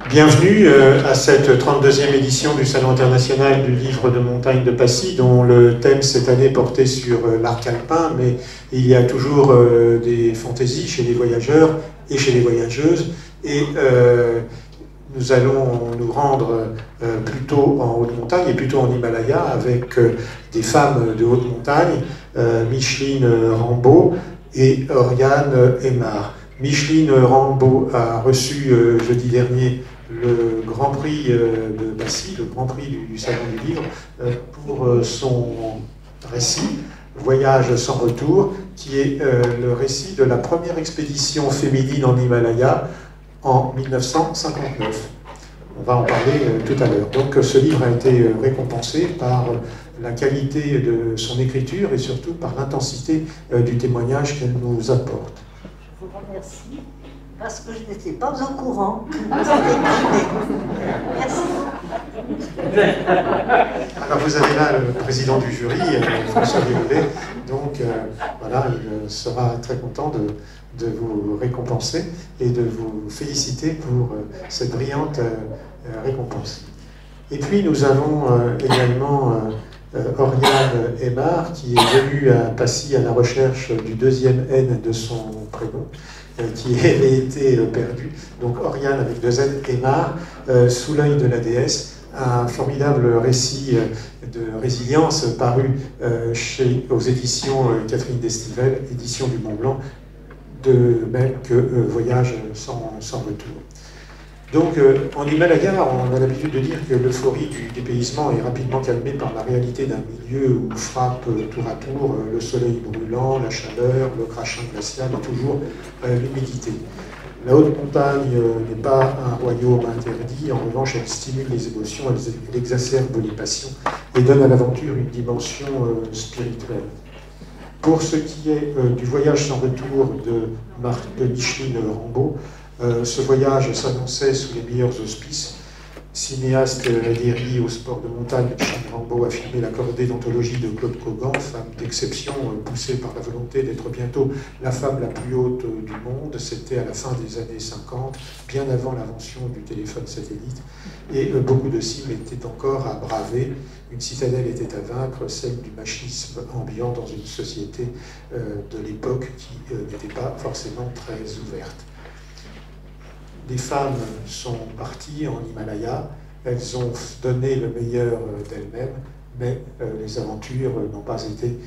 Bienvenue à cette 32e édition du Salon international du livre de montagne de Passy, dont le thème cette année portait sur l'arc alpin, mais il y a toujours des fantaisies chez les voyageurs et chez les voyageuses. Et nous allons nous rendre plutôt en haute montagne et plutôt en Himalaya avec des femmes de haute montagne, Micheline Rambaud et Oriane Aymard. Micheline Rambaud a reçu jeudi dernier le Grand Prix de Passy, le Grand Prix du Salon du Livre, pour son récit « Voyage sans retour », qui est le récit de la première expédition féminine en Himalaya en 1959. On va en parler tout à l'heure. Donc ce livre a été récompensé par la qualité de son écriture et surtout par l'intensité du témoignage qu'elle nous apporte. Je vous remercie parce que je n'étais pas au courant que vous avez primé. Merci. Alors vous avez là le président du jury, François Violet, donc voilà, il sera très content de vous récompenser et de vous féliciter pour cette brillante récompense. Et puis nous avons également Oriane Aymard, qui est venue à Passy à la recherche du deuxième N de son prénom, qui avait été perdu. Donc Oriane avec deux N, Aymard, sous l'œil de la déesse, un formidable récit de résilience paru aux éditions Catherine Destivelle, édition du Mont Blanc, de même que Voyage sans retour. Donc, en Himalaya, on a l'habitude de dire que l'euphorie du dépaysement est rapidement calmée par la réalité d'un milieu où frappe tour à tour le soleil brûlant, la chaleur, le crachin glacial et toujours l'humidité. La haute montagne n'est pas un royaume interdit, en revanche, elle stimule les émotions, elle exacerbe les passions et donne à l'aventure une dimension spirituelle. Pour ce qui est du voyage sans retour de Micheline Rambaud, ce voyage s'annonçait sous les meilleurs auspices. Cinéaste adhéré au sport de montagne, Micheline Rambaud a filmé la cordée d'anthologie de Claude Cogan, femme d'exception poussée par la volonté d'être bientôt la femme la plus haute du monde. C'était à la fin des années 50, bien avant l'invention du téléphone satellite, et beaucoup de cimes étaient encore à braver. Une citadelle était à vaincre, celle du machisme ambiant dans une société de l'époque qui n'était pas forcément très ouverte. Les femmes sont parties en Himalaya, elles ont donné le meilleur d'elles-mêmes, mais les aventures n'ont pas été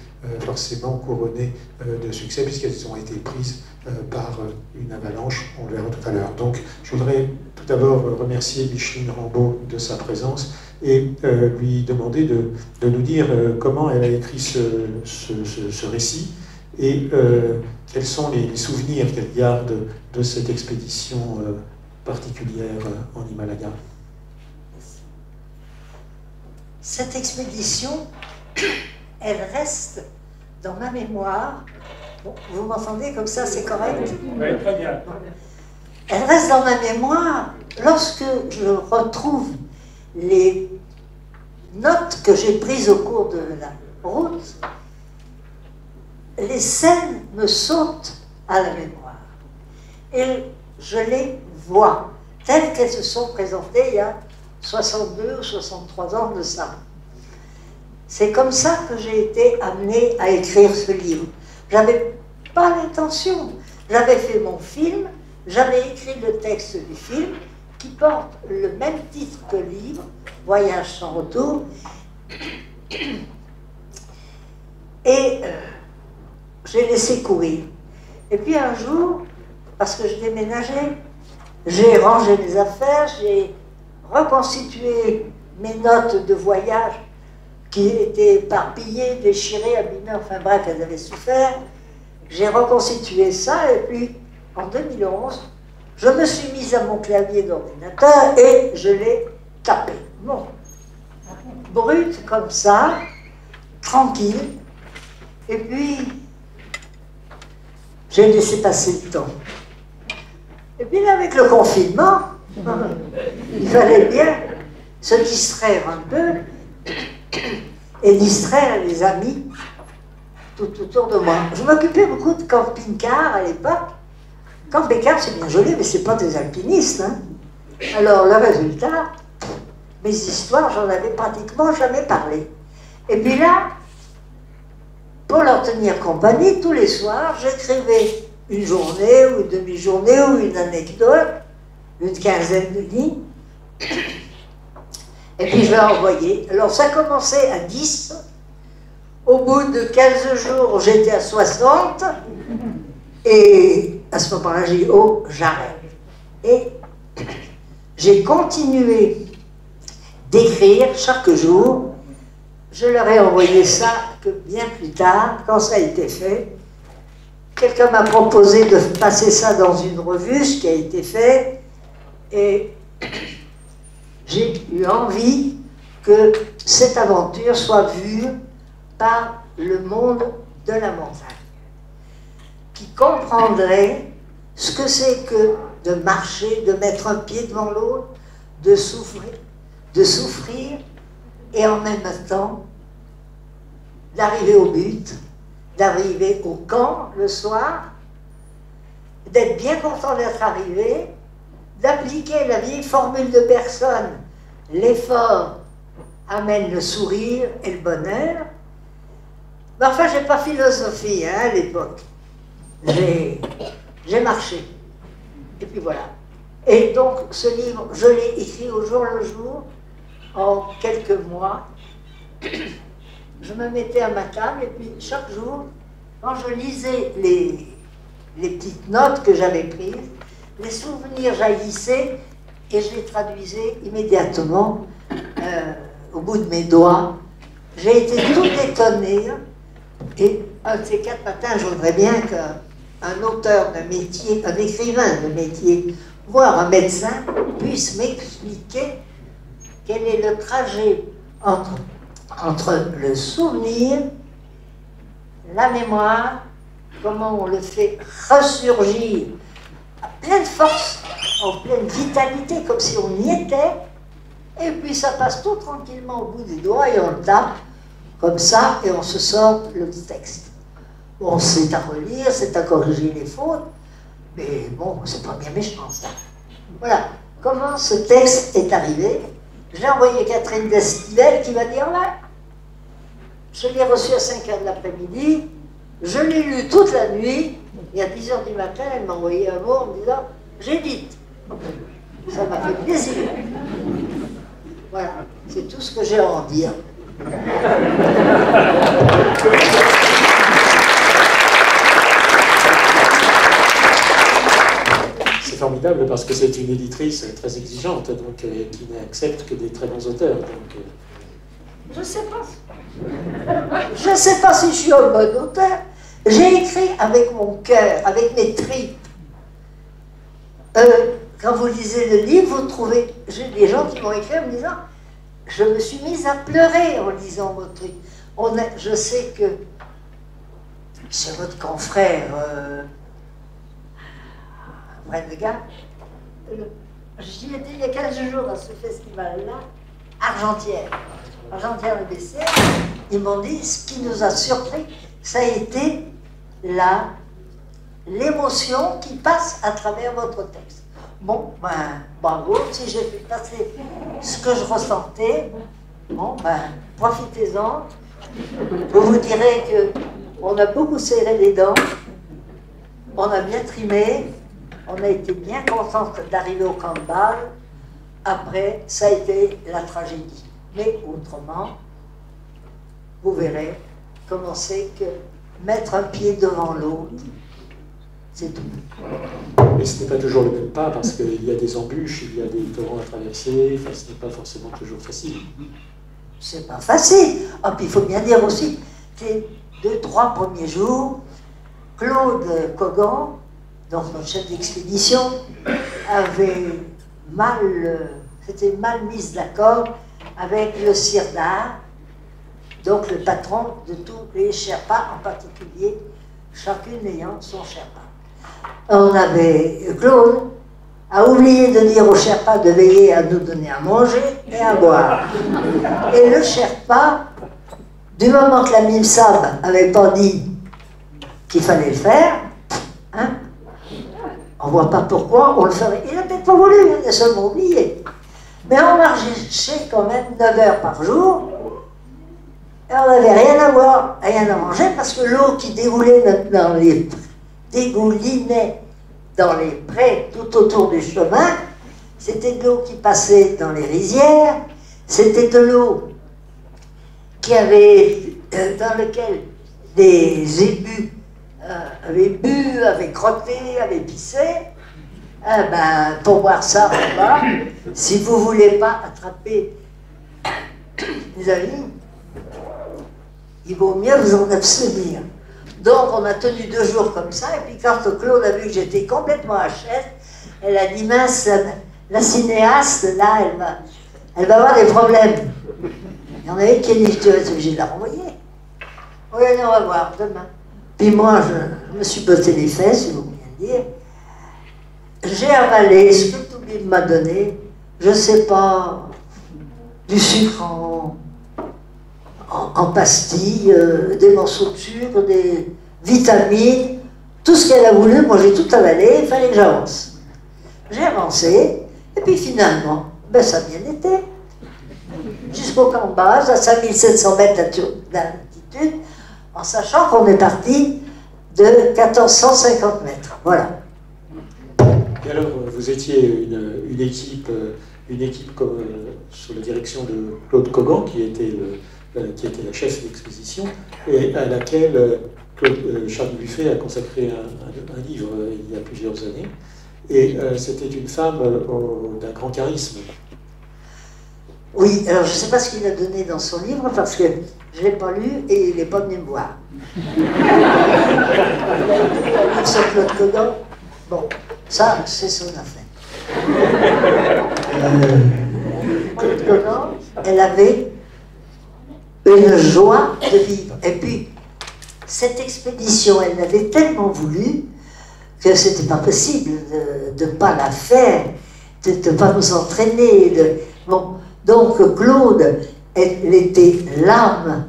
forcément couronnées de succès puisqu'elles ont été prises par une avalanche, on le verra tout à l'heure. Donc je voudrais tout d'abord remercier Micheline Rambaud de sa présence et lui demander de nous dire comment elle a écrit ce récit et quels sont les souvenirs qu'elle garde de cette expédition particulière en Himalaya. Cette expédition, elle reste dans ma mémoire. Bon, vous m'entendez comme ça, c'est correct? Oui, très bien. Elle reste dans ma mémoire lorsque je retrouve les notes que j'ai prises au cours de la route. Les scènes me sautent à la mémoire et je les vois telles qu'elles se sont présentées il y a 62 ou 63 ans de ça. C'est comme ça que j'ai été amenée à écrire ce livre. J'avais pas l'intention. J'avais fait mon film, j'avais écrit le texte du film qui porte le même titre que le livre, Voyage sans retour. Et j'ai laissé courir. Et puis un jour, parce que je déménageais, j'ai rangé mes affaires, j'ai reconstitué mes notes de voyage qui étaient éparpillées, déchirées, abîmées, enfin bref, elles avaient souffert. J'ai reconstitué ça et puis en 2011, je me suis mise à mon clavier d'ordinateur et je l'ai tapé. Bon, brut comme ça, tranquille. Et puis, j'ai laissé passer le temps. Et puis là, avec le confinement, il fallait bien se distraire un peu et distraire les amis tout autour de moi. Je m'occupais beaucoup de camping-cars à l'époque. Camping-car, c'est bien joli, mais c'est pas des alpinistes. Hein. Alors, le résultat, mes histoires, j'en avais pratiquement jamais parlé. Et puis là, pour leur tenir compagnie, tous les soirs, j'écrivais une journée ou une demi-journée ou une anecdote, une quinzaine de lignes, et puis je leur envoyais. Alors ça commençait à 10, au bout de 15 jours, j'étais à 60, et à ce moment-là, j'ai dit, oh, j'arrête. Et j'ai continué d'écrire chaque jour. Je leur ai envoyé ça que bien plus tard, quand ça a été fait. Quelqu'un m'a proposé de passer ça dans une revue, ce qui a été fait, et j'ai eu envie que cette aventure soit vue par le monde de la montagne, qui comprendrait ce que c'est que de marcher, de mettre un pied devant l'autre, de souffrir, et en même temps d'arriver au but, d'arriver au camp le soir, d'être bien content d'être arrivé, d'appliquer la vieille formule de personne, l'effort amène le sourire et le bonheur. Mais enfin, j'ai pas philosophie à l'époque. J'ai marché. Et puis voilà. Et donc, ce livre, je l'ai écrit au jour le jour, en quelques mois. Je me mettais à ma table, et puis chaque jour, quand je lisais les petites notes que j'avais prises, les souvenirs jaillissaient, et je les traduisais immédiatement au bout de mes doigts. J'ai été tout étonnée, et un de ces 4 matins, je voudrais bien qu'un auteur de métier, un écrivain de métier, voire un médecin, puisse m'expliquer quel est le trajet entre le souvenir, la mémoire, comment on le fait ressurgir à pleine force, en pleine vitalité, comme si on y était, et puis ça passe tout tranquillement au bout des doigts et on le tape, comme ça, et on se sort le texte. Bon, c'est à relire, c'est à corriger les fautes, mais bon, c'est pas bien méchant ça. Voilà, comment ce texte est arrivé. J'ai envoyé Catherine Destivelle qui m'a dit, oh là, je l'ai reçu à 5 h de l'après-midi, je l'ai lu toute la nuit, et à 10 h du matin, elle m'a envoyé un mot en me disant, j'édite. Ça m'a fait plaisir. Voilà, c'est tout ce que j'ai à en dire. C'est formidable parce que c'est une éditrice très exigeante, donc qui n'accepte que des très bons auteurs. Donc, Je sais pas. Je sais pas si je suis un bon auteur. J'ai écrit avec mon cœur, avec mes tripes. Quand vous lisez le livre, vous trouvez... J'ai des gens qui m'ont écrit en me disant je me suis mise à pleurer en lisant votre truc. Je sais que chez votre confrère, Brennegan, j'y étais il y a 15 jours à ce festival-là, Argentière de Bessères. Ils m'ont dit, ce qui nous a surpris, ça a été l'émotion qui passe à travers votre texte. Bon, ben, bravo, si j'ai fait passer ce que je ressentais, bon, ben, profitez-en. Je vous dirai qu'on a beaucoup serré les dents, on a bien trimé, on a été bien contents d'arriver au camp de base. Après, ça a été la tragédie. Mais autrement, vous verrez comment c'est que mettre un pied devant l'autre, c'est tout. Mais ce n'est pas toujours le même pas, parce qu'il y a des embûches, il y a des torrents à traverser, enfin, ce n'est pas forcément toujours facile. C'est pas facile. Ah, puis il faut bien dire aussi, les 2-3 premiers jours, Claude Cogan, donc notre chef d'expédition, s'était mal mise d'accord avec le Sirdar, donc le patron de tous les Sherpas, en particulier, chacune ayant son Sherpa. Claude a oublié de dire au Sherpa de veiller à nous donner à manger et à boire. Et le Sherpa, du moment que la Mimsab n'avait pas dit qu'il fallait le faire, hein, On ne voit pas pourquoi on le ferait. Il n'a peut-être pas voulu, il a seulement oublié. Mais on marchait quand même 9 heures par jour. Et on n'avait rien à boire, rien à manger, parce que l'eau qui dégoulinait dans les prés tout autour du chemin, c'était de l'eau qui passait dans les rizières, c'était de l'eau qui avait, dans laquelle des ébus avaient bu, avaient crotté, avaient pissé. Pour boire ça, si vous ne voulez pas attraper les amis, il vaut mieux vous en abstenir. Donc on a tenu 2 jours comme ça, et puis quand Claude a vu que j'étais complètement HS, elle a dit, mince, la cinéaste, là, elle va avoir des problèmes. Il y en avait qui dit, tu es obligé de la renvoyer. Oui, allez, on va voir, demain. Puis moi, je me suis botté les fesses, il faut bien dire. J'ai avalé ce que tout le monde m'a donné, je sais pas, du sucre en pastilles, des morceaux de sucre, des vitamines, tout ce qu'elle a voulu, moi j'ai tout avalé, il fallait que j'avance. J'ai avancé, et puis finalement, ça a bien été. Jusqu'au camp de base, à 5700 mètres d'altitude, en sachant qu'on est parti de 1450 mètres. Voilà. Et alors, vous étiez une équipe sous la direction de Claude Cogan, qui était la chef d'expédition, et à laquelle Charles Buffet a consacré un livre il y a plusieurs années. Et c'était une femme d'un grand charisme. Oui, alors je ne sais pas ce qu'il a donné dans son livre, parce que je ne l'ai pas lu et il n'est pas venu me voir. Sur Claude Cogan, bon, ça, c'est son affaire. Claude Cogan, elle avait une joie de vivre. Et puis, cette expédition, elle l'avait tellement voulu que c'était pas possible de ne pas la faire, de ne pas nous entraîner. Bon, donc Claude, elle était l'âme,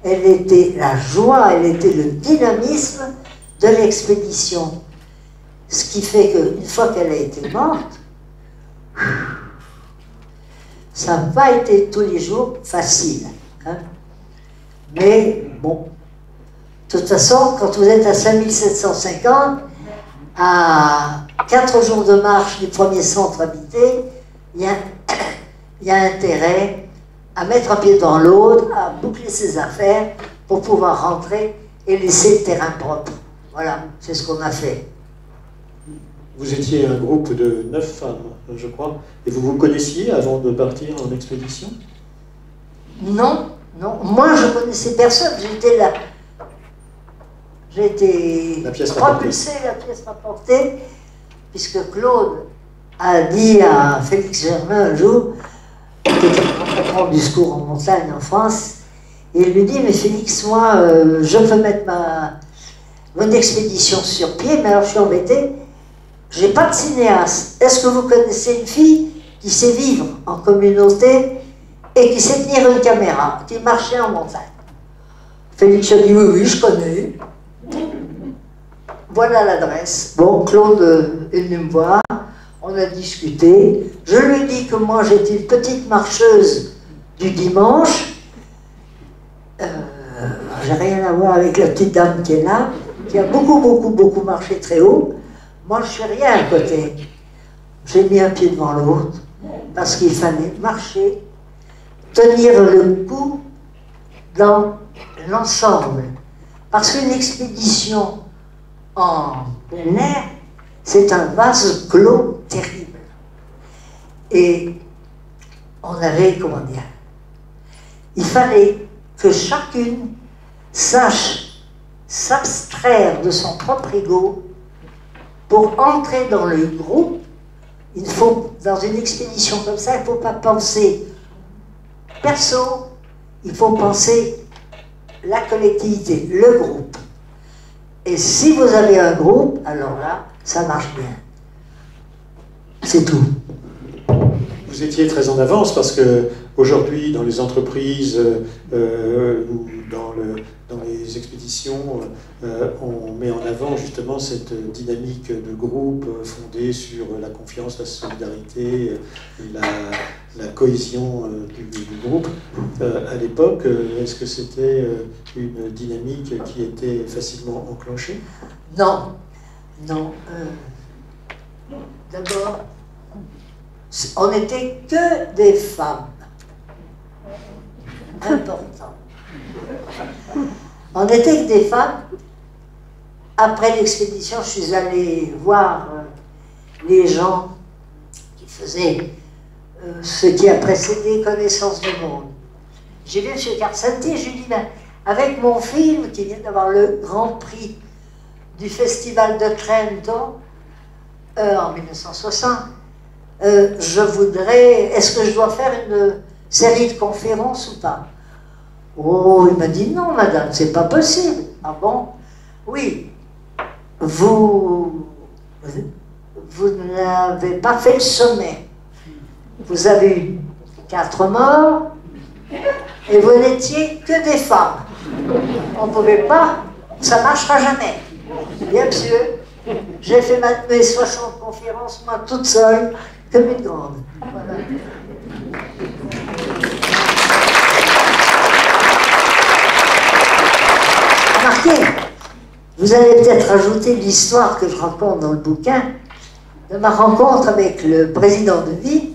elle était la joie, elle était le dynamisme de l'expédition. Ce qui fait qu'une fois qu'elle a été morte, ça n'a pas été tous les jours facile. Hein? Mais bon, de toute façon, quand vous êtes à 5750, à 4 jours de marche du premier centre habité, il y a intérêt à mettre un pied dans l'autre, à boucler ses affaires pour pouvoir rentrer et laisser le terrain propre. Voilà, c'est ce qu'on a fait. Vous étiez un groupe de 9 femmes, je crois, et vous vous connaissiez avant de partir en expédition? Non, non. Moi, je connaissais personne. J'étais là. J'ai été propulsée, la pièce rapportée, puisque Claude a dit à Félix Germain un jour, qui était patron du secours en montagne en France, et il lui dit, mais Félix, moi, je veux mettre mon expédition sur pied, mais alors je suis embêté, j'ai pas de cinéaste. Est-ce que vous connaissez une fille qui sait vivre en communauté et qui sait tenir une caméra, qui marchait en montagne? Félix a dit, oui, oui, je connais. Voilà l'adresse. Bon, Claude est venu me voir, on a discuté. Je lui ai dit que moi j'étais une petite marcheuse du dimanche. J'ai rien à voir avec la petite dame qui est là, qui a beaucoup marché très haut. Moi je suis rien à côté. J'ai mis un pied devant l'autre parce qu'il fallait marcher, tenir le coup dans l'ensemble. Parce qu'une expédition en plein air, c'est un vase clos terrible. Et on avait, comment dire, il fallait que chacune sache s'abstraire de son propre ego pour entrer dans le groupe. Il faut, dans une expédition comme ça, il ne faut pas penser perso, il faut penser la collectivité, le groupe. Et si vous avez un groupe, alors là, ça marche bien. C'est tout. vous étiez très en avance parce que aujourd'hui, dans les entreprises, ou dans les expéditions, on met en avant justement cette dynamique de groupe fondée sur la confiance, la solidarité, la cohésion du groupe. À l'époque, est-ce que c'était une dynamique qui était facilement enclenchée? Non, non. D'abord, on n'était que des femmes. Important. On n'était que des femmes. Après l'expédition, je suis allée voir les gens qui faisaient ce qui a précédé Connaissance du monde. J'ai vu M. Carsanti et je lui ai dit, ben, avec mon film qui vient d'avoir le grand prix du Festival de Trento en 1960, je voudrais, est-ce que je dois faire une série de conférences ou pas? Oh, il m'a dit non, madame, c'est pas possible. Ah bon? Oui, vous n'avez pas fait le sommet. Vous avez eu 4 morts et vous n'étiez que des femmes. On ne pouvait pas, ça ne marchera jamais. Bien sûr, j'ai fait mes 60 conférences, moi, toute seule, comme une grande. Voilà. Remarquez, vous allez peut-être rajouter l'histoire que je raconte dans le bouquin de ma rencontre avec le président de Vie,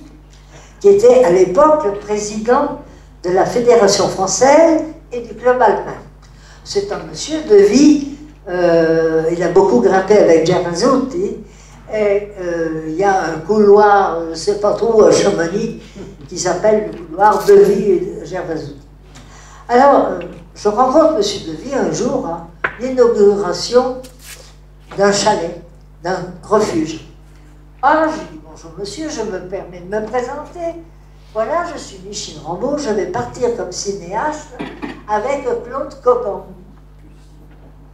qui était à l'époque le président de la Fédération française et du Club alpin. C'est un monsieur de Vie, il a beaucoup grimpé avec Gervasotti, et il y a un couloir, je ne sais pas trop, à Chamonix, qui s'appelle le couloir de Vie et Gervasotti. Alors, je rencontre M. Devy un jour à l'inauguration d'un chalet, d'un refuge. Ah, je lui dis bonjour monsieur, je me permets de me présenter. Voilà, je suis Micheline Rambaud, je vais partir comme cinéaste avec Claude Cogan.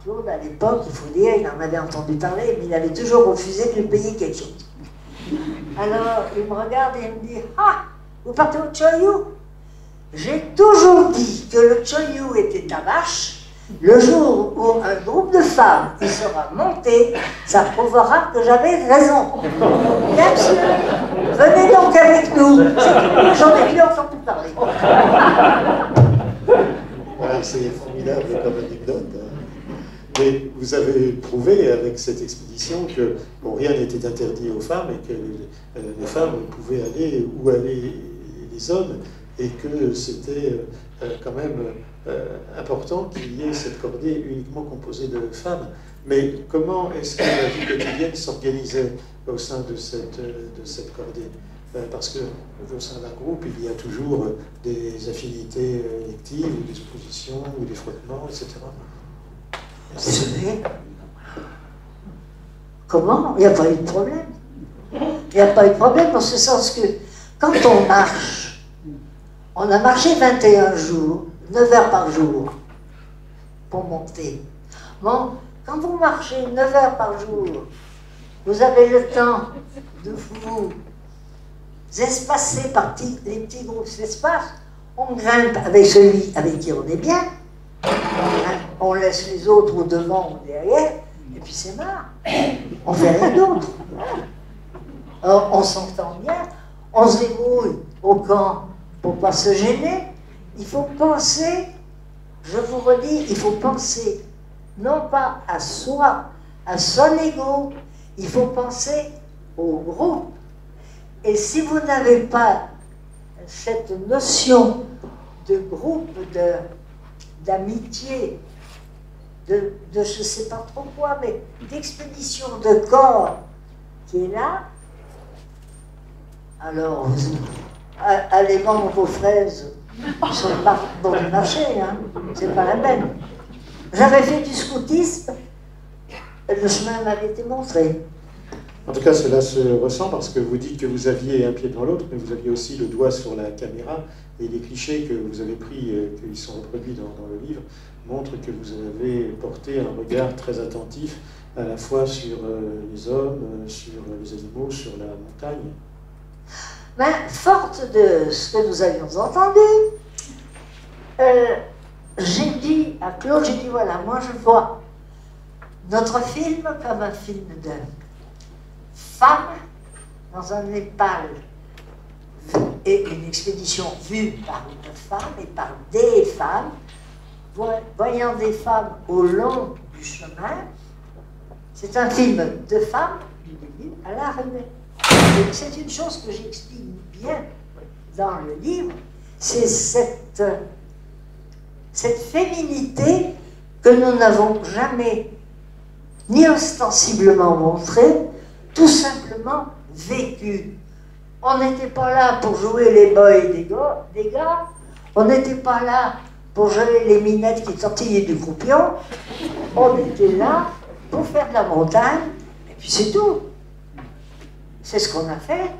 Claude, à l'époque, il faut dire, il en avait entendu parler, mais il avait toujours refusé de lui payer quelque chose. Alors, il me regarde et il me dit, ah, vous partez au Choyou? J'ai toujours dit que le Choyou était ta vache. Le jour où un groupe de femmes y sera monté, ça prouvera que j'avais raison. Bien sûr, venez donc avec nous. J'en ai plus entendu parler. Voilà, c'est formidable comme anecdote. Mais vous avez prouvé avec cette expédition que bon, rien n'était interdit aux femmes et que les femmes pouvaient aller où allaient les hommes, et que c'était quand même important qu'il y ait cette cordée uniquement composée de femmes. Mais comment est-ce que la vie quotidienne s'organisait au sein de cette cordée? Parce que au sein d'un groupe, il y a toujours des affinités électives, ou des oppositions, ou des frottements, etc. Comment? Il n'y a pas eu de problème. Il n'y a pas eu de problème dans ce sens que quand on marche, on a marché 21 jours, 9 heures par jour, pour monter. Bon, quand vous marchez 9 heures par jour, vous avez le temps de vous espacer par les petits groupes d'espace. On grimpe avec celui avec qui on est bien, on laisse les autres au devant ou derrière, et puis c'est marre. On fait rien d'autre. On s'entend bien, on se débrouille au camp pour ne pas se gêner. Il faut penser, je vous redis, il faut penser non pas à soi, à son ego, il faut penser au groupe. Et si vous n'avez pas cette notion de groupe, d'amitié, de je ne sais pas trop quoi, mais d'expédition de corps qui est là, alors allez vendre vos fraises sur le bon marché, hein, c'est pas la peine. J'avais fait du scoutisme, le chemin m'avait été montré. En tout cas, cela se ressent parce que vous dites que vous aviez un pied dans l'autre, mais vous aviez aussi le doigt sur la caméra, et les clichés que vous avez pris, qu'ils sont reproduits dans le livre, montrent que vous avez porté un regard très attentif à la fois sur les hommes, sur les animaux, sur la montagne. Ben, forte de ce que nous avions entendu, j'ai dit à Claude, j'ai dit voilà, moi je vois notre film comme un film de femmes dans un Népal et une expédition vue par une femme et par des femmes, voyant des femmes au long du chemin. C'est un film de femmes du début à l'arrivée. C'est une chose que j'explique bien dans le livre, c'est cette féminité que nous n'avons jamais ni ostensiblement montrée, tout simplement vécue. On n'était pas là pour jouer les boys des gars, on n'était pas là pour jouer les minettes qui tortillaient du croupion, on était là pour faire de la montagne, et puis c'est tout. C'est ce qu'on a fait.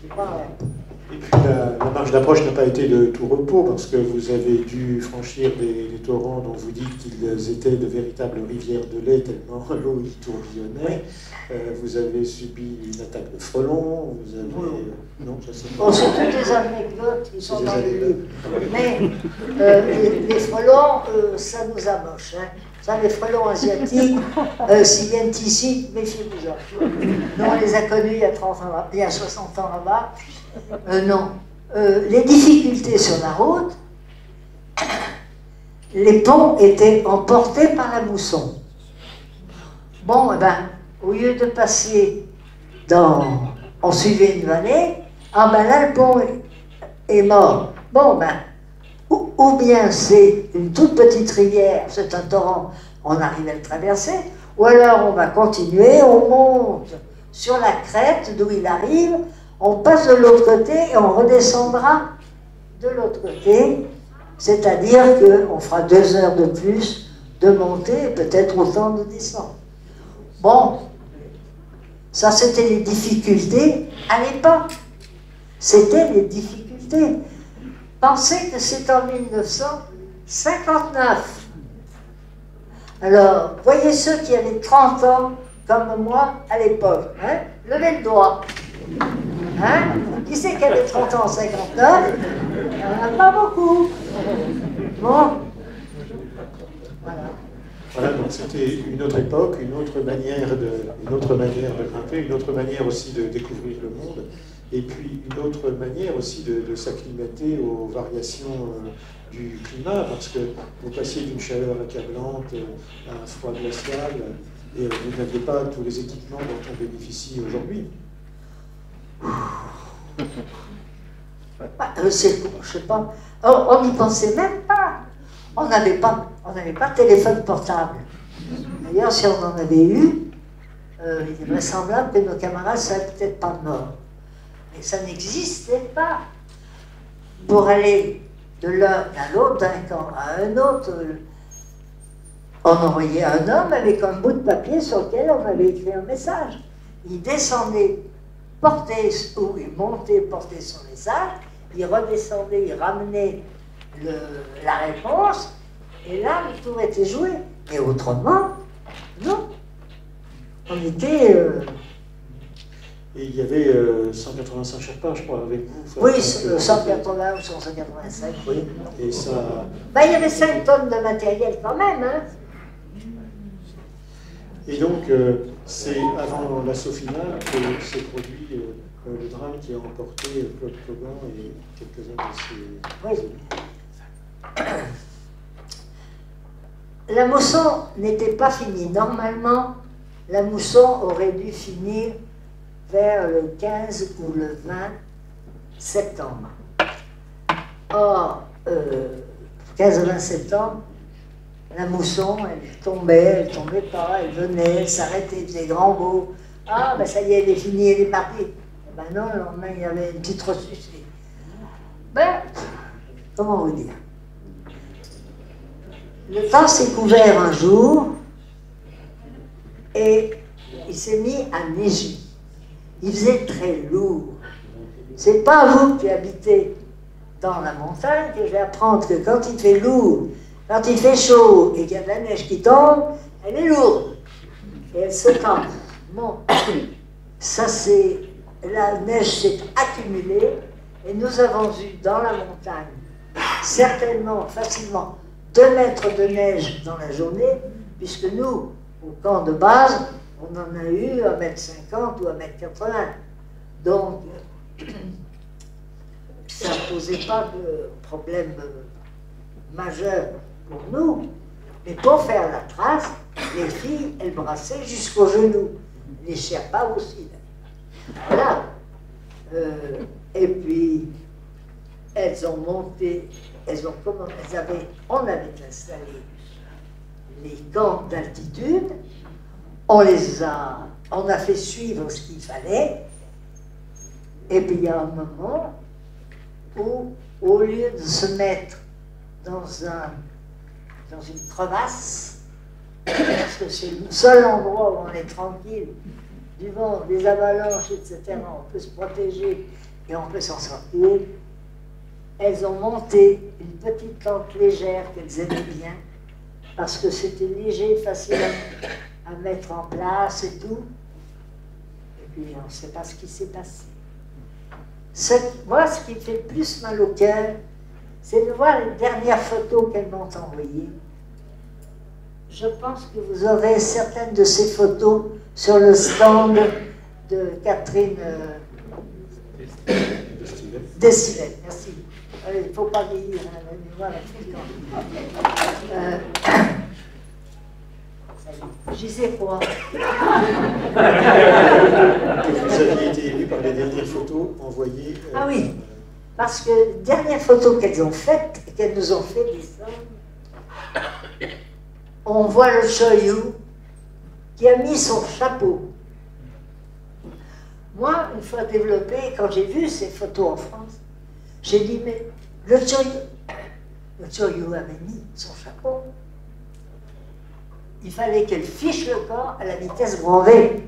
Et puis la marge d'approche n'a pas été de tout repos, parce que vous avez dû franchir des torrents dont vous dites qu'ils étaient de véritables rivières de lait, tellement l'eau y tourbillonnait. Vous avez subi une attaque de frelons, vous avez... Non, ça c'est pas... Bon, c'est toutes des anecdotes qui sont dans le livre. Mais les frelons, ça nous amoche. Hein. Ça, les frelons asiatiques, s'ils viennent ici, méfiez-vous-en. Nous, on les a connus il y a 30 ans, il y a 60 ans là-bas. Non. Les difficultés sur la route, les ponts étaient emportés par la mousson. Bon, eh ben, au lieu de passer on suivait une vallée, ah ben là, le pont est mort. Bon, ben, ou bien c'est une toute petite rivière, c'est un torrent, on arrive à le traverser, ou alors on va continuer, on monte sur la crête d'où il arrive, on passe de l'autre côté et on redescendra de l'autre côté, c'est-à-dire qu'on fera 2 heures de plus de montée et peut-être autant de descente. Bon, ça c'était les difficultés à l'époque. C'était les difficultés. Pensez que c'est en 1959. Alors, voyez ceux qui avaient 30 ans, comme moi, à l'époque. Hein? Levez le doigt. Hein? Qui c'est qui avait 30 ans en 59? Il n'y en a pas beaucoup. Bon. Voilà. Voilà, donc c'était une autre époque, une autre manière de grimper, une autre manière aussi de découvrir le monde, et puis une autre manière aussi de s'acclimater aux variations du climat, parce que vous passiez d'une chaleur accablante à un froid glacial, et vous n'aviez pas tous les équipements dont on bénéficie aujourd'hui. Je sais pas, on n'y pensait même pas. On n'avait pas de téléphone portable. D'ailleurs, si on en avait eu, il est vraisemblable que nos camarades ne seraient peut-être pas morts. Mais ça n'existait pas. Pour aller de l'un à l'autre, d'un camp à un autre, on envoyait un homme avec un bout de papier sur lequel on avait écrit un message. Il descendait, portait, ou il montait, portait son message, il redescendait, il ramenait la réponse, et là, le tour était joué. Et autrement, non. On était... Et il y avait 185 Sherpas, je crois, avec vous. Oui, 180 ou 185, oui. Et ça... Ben, il y avait 5 tonnes de matériel quand même, hein. Et donc, c'est avant l'assaut final que s'est produit le drame qui a emporté Claude Cogan et quelques-uns de ses... Oui. La mousson n'était pas finie. Normalement, la mousson aurait dû finir vers le 15 ou le 20 septembre. Or, 15 ou 20 septembre, la mousson, elle tombait pas, elle venait, elle s'arrêtait, elle faisait grand beau. Ah, ben ça y est, elle est finie, elle est partie. Ben non, le lendemain, il y avait une petite ressuscité. Ben, comment vous dire? Le temps s'est couvert un jour et il s'est mis à neiger. Il faisait très lourd. C'est pas vous qui habitez dans la montagne que je vais apprendre que quand il fait lourd, quand il fait chaud et qu'il y a de la neige qui tombe, elle est lourde et elle se tend. Bon, ça c'est la neige s'est accumulée et nous avons eu dans la montagne certainement, facilement, 2 mètres de neige dans la journée, puisque nous, au camp de base, on en a eu 1,50 m ou 1,80 m. Donc, ça ne posait pas de problème majeur pour nous. Mais pour faire la trace, les filles, elles brassaient jusqu'aux genoux. Les Sherpas aussi. Voilà. Et puis, elles ont monté, on avait installé les camps d'altitude, on a fait suivre ce qu'il fallait, et puis il y a un moment où, au lieu de se mettre dans une crevasse, parce que c'est le seul endroit où on est tranquille, du vent, des avalanches, etc., on peut se protéger et on peut s'en sortir, elles ont monté une petite tente légère qu'elles aimaient bien, parce que c'était léger, facile à mettre en place et tout. Et puis on ne sait pas ce qui s'est passé. Moi, ce qui me fait plus mal au cœur, c'est de voir les dernières photos qu'elles m'ont envoyées. Je pense que vous aurez certaines de ces photos sur le stand de Catherine Destinet. Merci. Il ne faut pas vieillir, hein, la mémoire j'y sais quoi. Vous aviez été élu par les dernières photos envoyées. Ah oui, parce que les dernières photos qu'elles ont faites, et qu'elles nous ont fait descendre, on voit le Choyou qui a mis son chapeau. Moi, une fois développé, quand j'ai vu ces photos en France, j'ai dit, mais le Choyou avait mis son chapeau. Il fallait qu'elle fiche le corps à la vitesse grand V.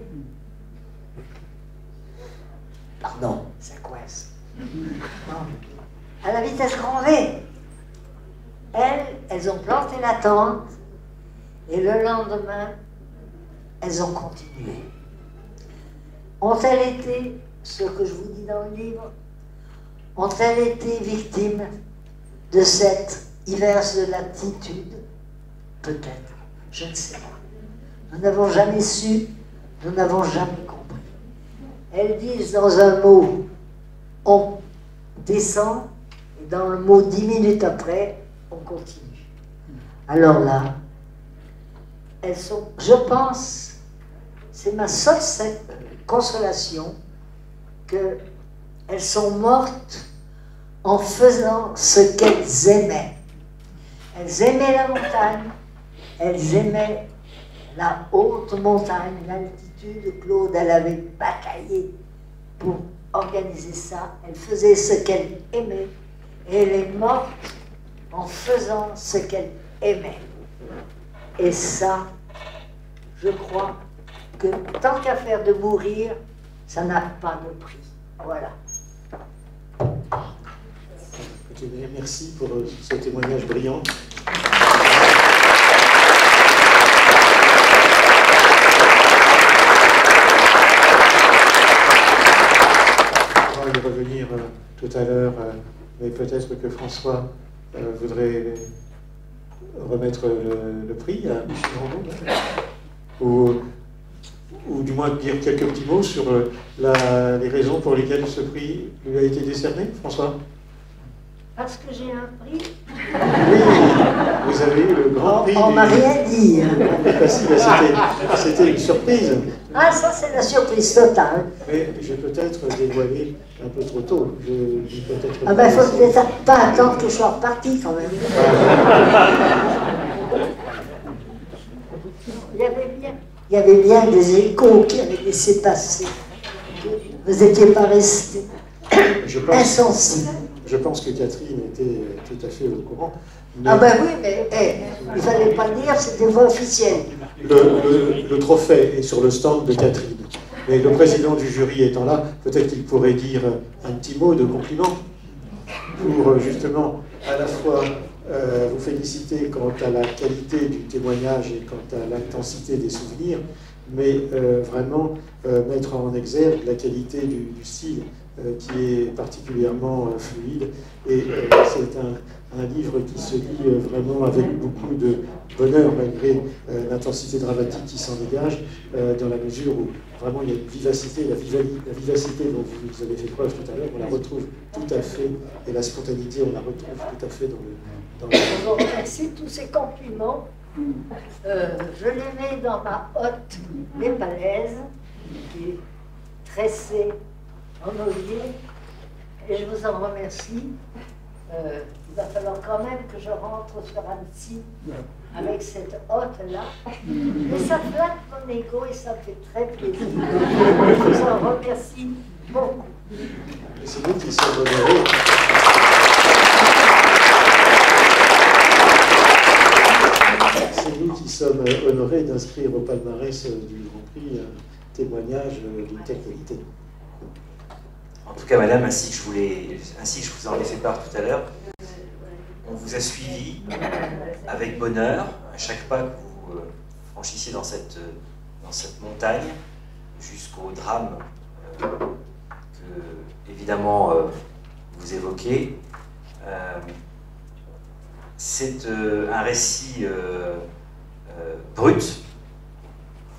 Pardon, ça coince. Non. À la vitesse grand V. Elles ont planté la tente et le lendemain, elles ont continué. Ont-elles été, ce que je vous dis dans le livre, ont-elles été victimes de cette inverse de l'attitude? Peut-être, je ne sais pas. Nous n'avons jamais su, nous n'avons jamais compris. Elles disent dans un mot, on descend, et dans le mot 10 minutes après, on continue. Alors là, elles sont, je pense, c'est ma seule consolation, qu'elles sont mortes en faisant ce qu'elles aimaient. Elles aimaient la montagne, elles aimaient la haute montagne, l'altitude. Claude, elle avait bataillé pour organiser ça. Elle faisait ce qu'elle aimait et elle est morte en faisant ce qu'elle aimait. Et ça, je crois que tant qu'à faire de mourir, ça n'a pas de prix. Voilà. Merci pour ce témoignage brillant. On va y revenir tout à l'heure, mais peut-être que François voudrait remettre le prix à Michel Rondeau, ou du moins dire quelques petits mots sur les raisons pour lesquelles ce prix lui a été décerné, François. Parce que j'ai un prix. Oui, vous avez eu le grand prix. On m'a rien dit. C'était une surprise. Ah, ça c'est la surprise totale. Mais je vais peut-être dévoiler un peu trop tôt. Ah ben, il faut peut-être pas attendre que je sois reparti quand même. Il y avait bien des échos qui avaient laissé passer. Vous n'étiez pas resté insensible. Je pense que Catherine était tout à fait au courant. Ah ben oui, mais il ne fallait pas le dire, c'était pas officiel. Le trophée est sur le stand de Catherine. Mais le président du jury étant là, peut-être qu'il pourrait dire un petit mot de compliment pour justement à la fois vous féliciter quant à la qualité du témoignage et quant à l'intensité des souvenirs, mais vraiment mettre en exergue la qualité du style qui est particulièrement fluide. Et c'est un livre qui se lit vraiment avec beaucoup de bonheur, malgré l'intensité dramatique qui s'en dégage, dans la mesure où vraiment il y a une vivacité, la vivacité dont vous avez fait preuve tout à l'heure, on la retrouve tout à fait, et la spontanéité, on la retrouve tout à fait dans le... Je vous remercie de tous ces compliments. Je les mets dans ma hotte népalaise, qui est tressée en olive, et je vous en remercie. Il va falloir quand même que je rentre sur Annecy avec cette hotte-là. Mais ça flatte mon ego et ça me fait très plaisir. Je vous en remercie beaucoup. Et c'est nous qui sommes honorés. C'est nous qui sommes honorés d'inscrire au palmarès du Grand Prix un témoignage d'une telle qualité. En tout cas, madame, ainsi que je vous en ai fait part tout à l'heure, on vous a suivi avec bonheur à chaque pas que vous franchissiez dans cette montagne, jusqu'au drame que, évidemment, vous évoquez. C'est un récit brut.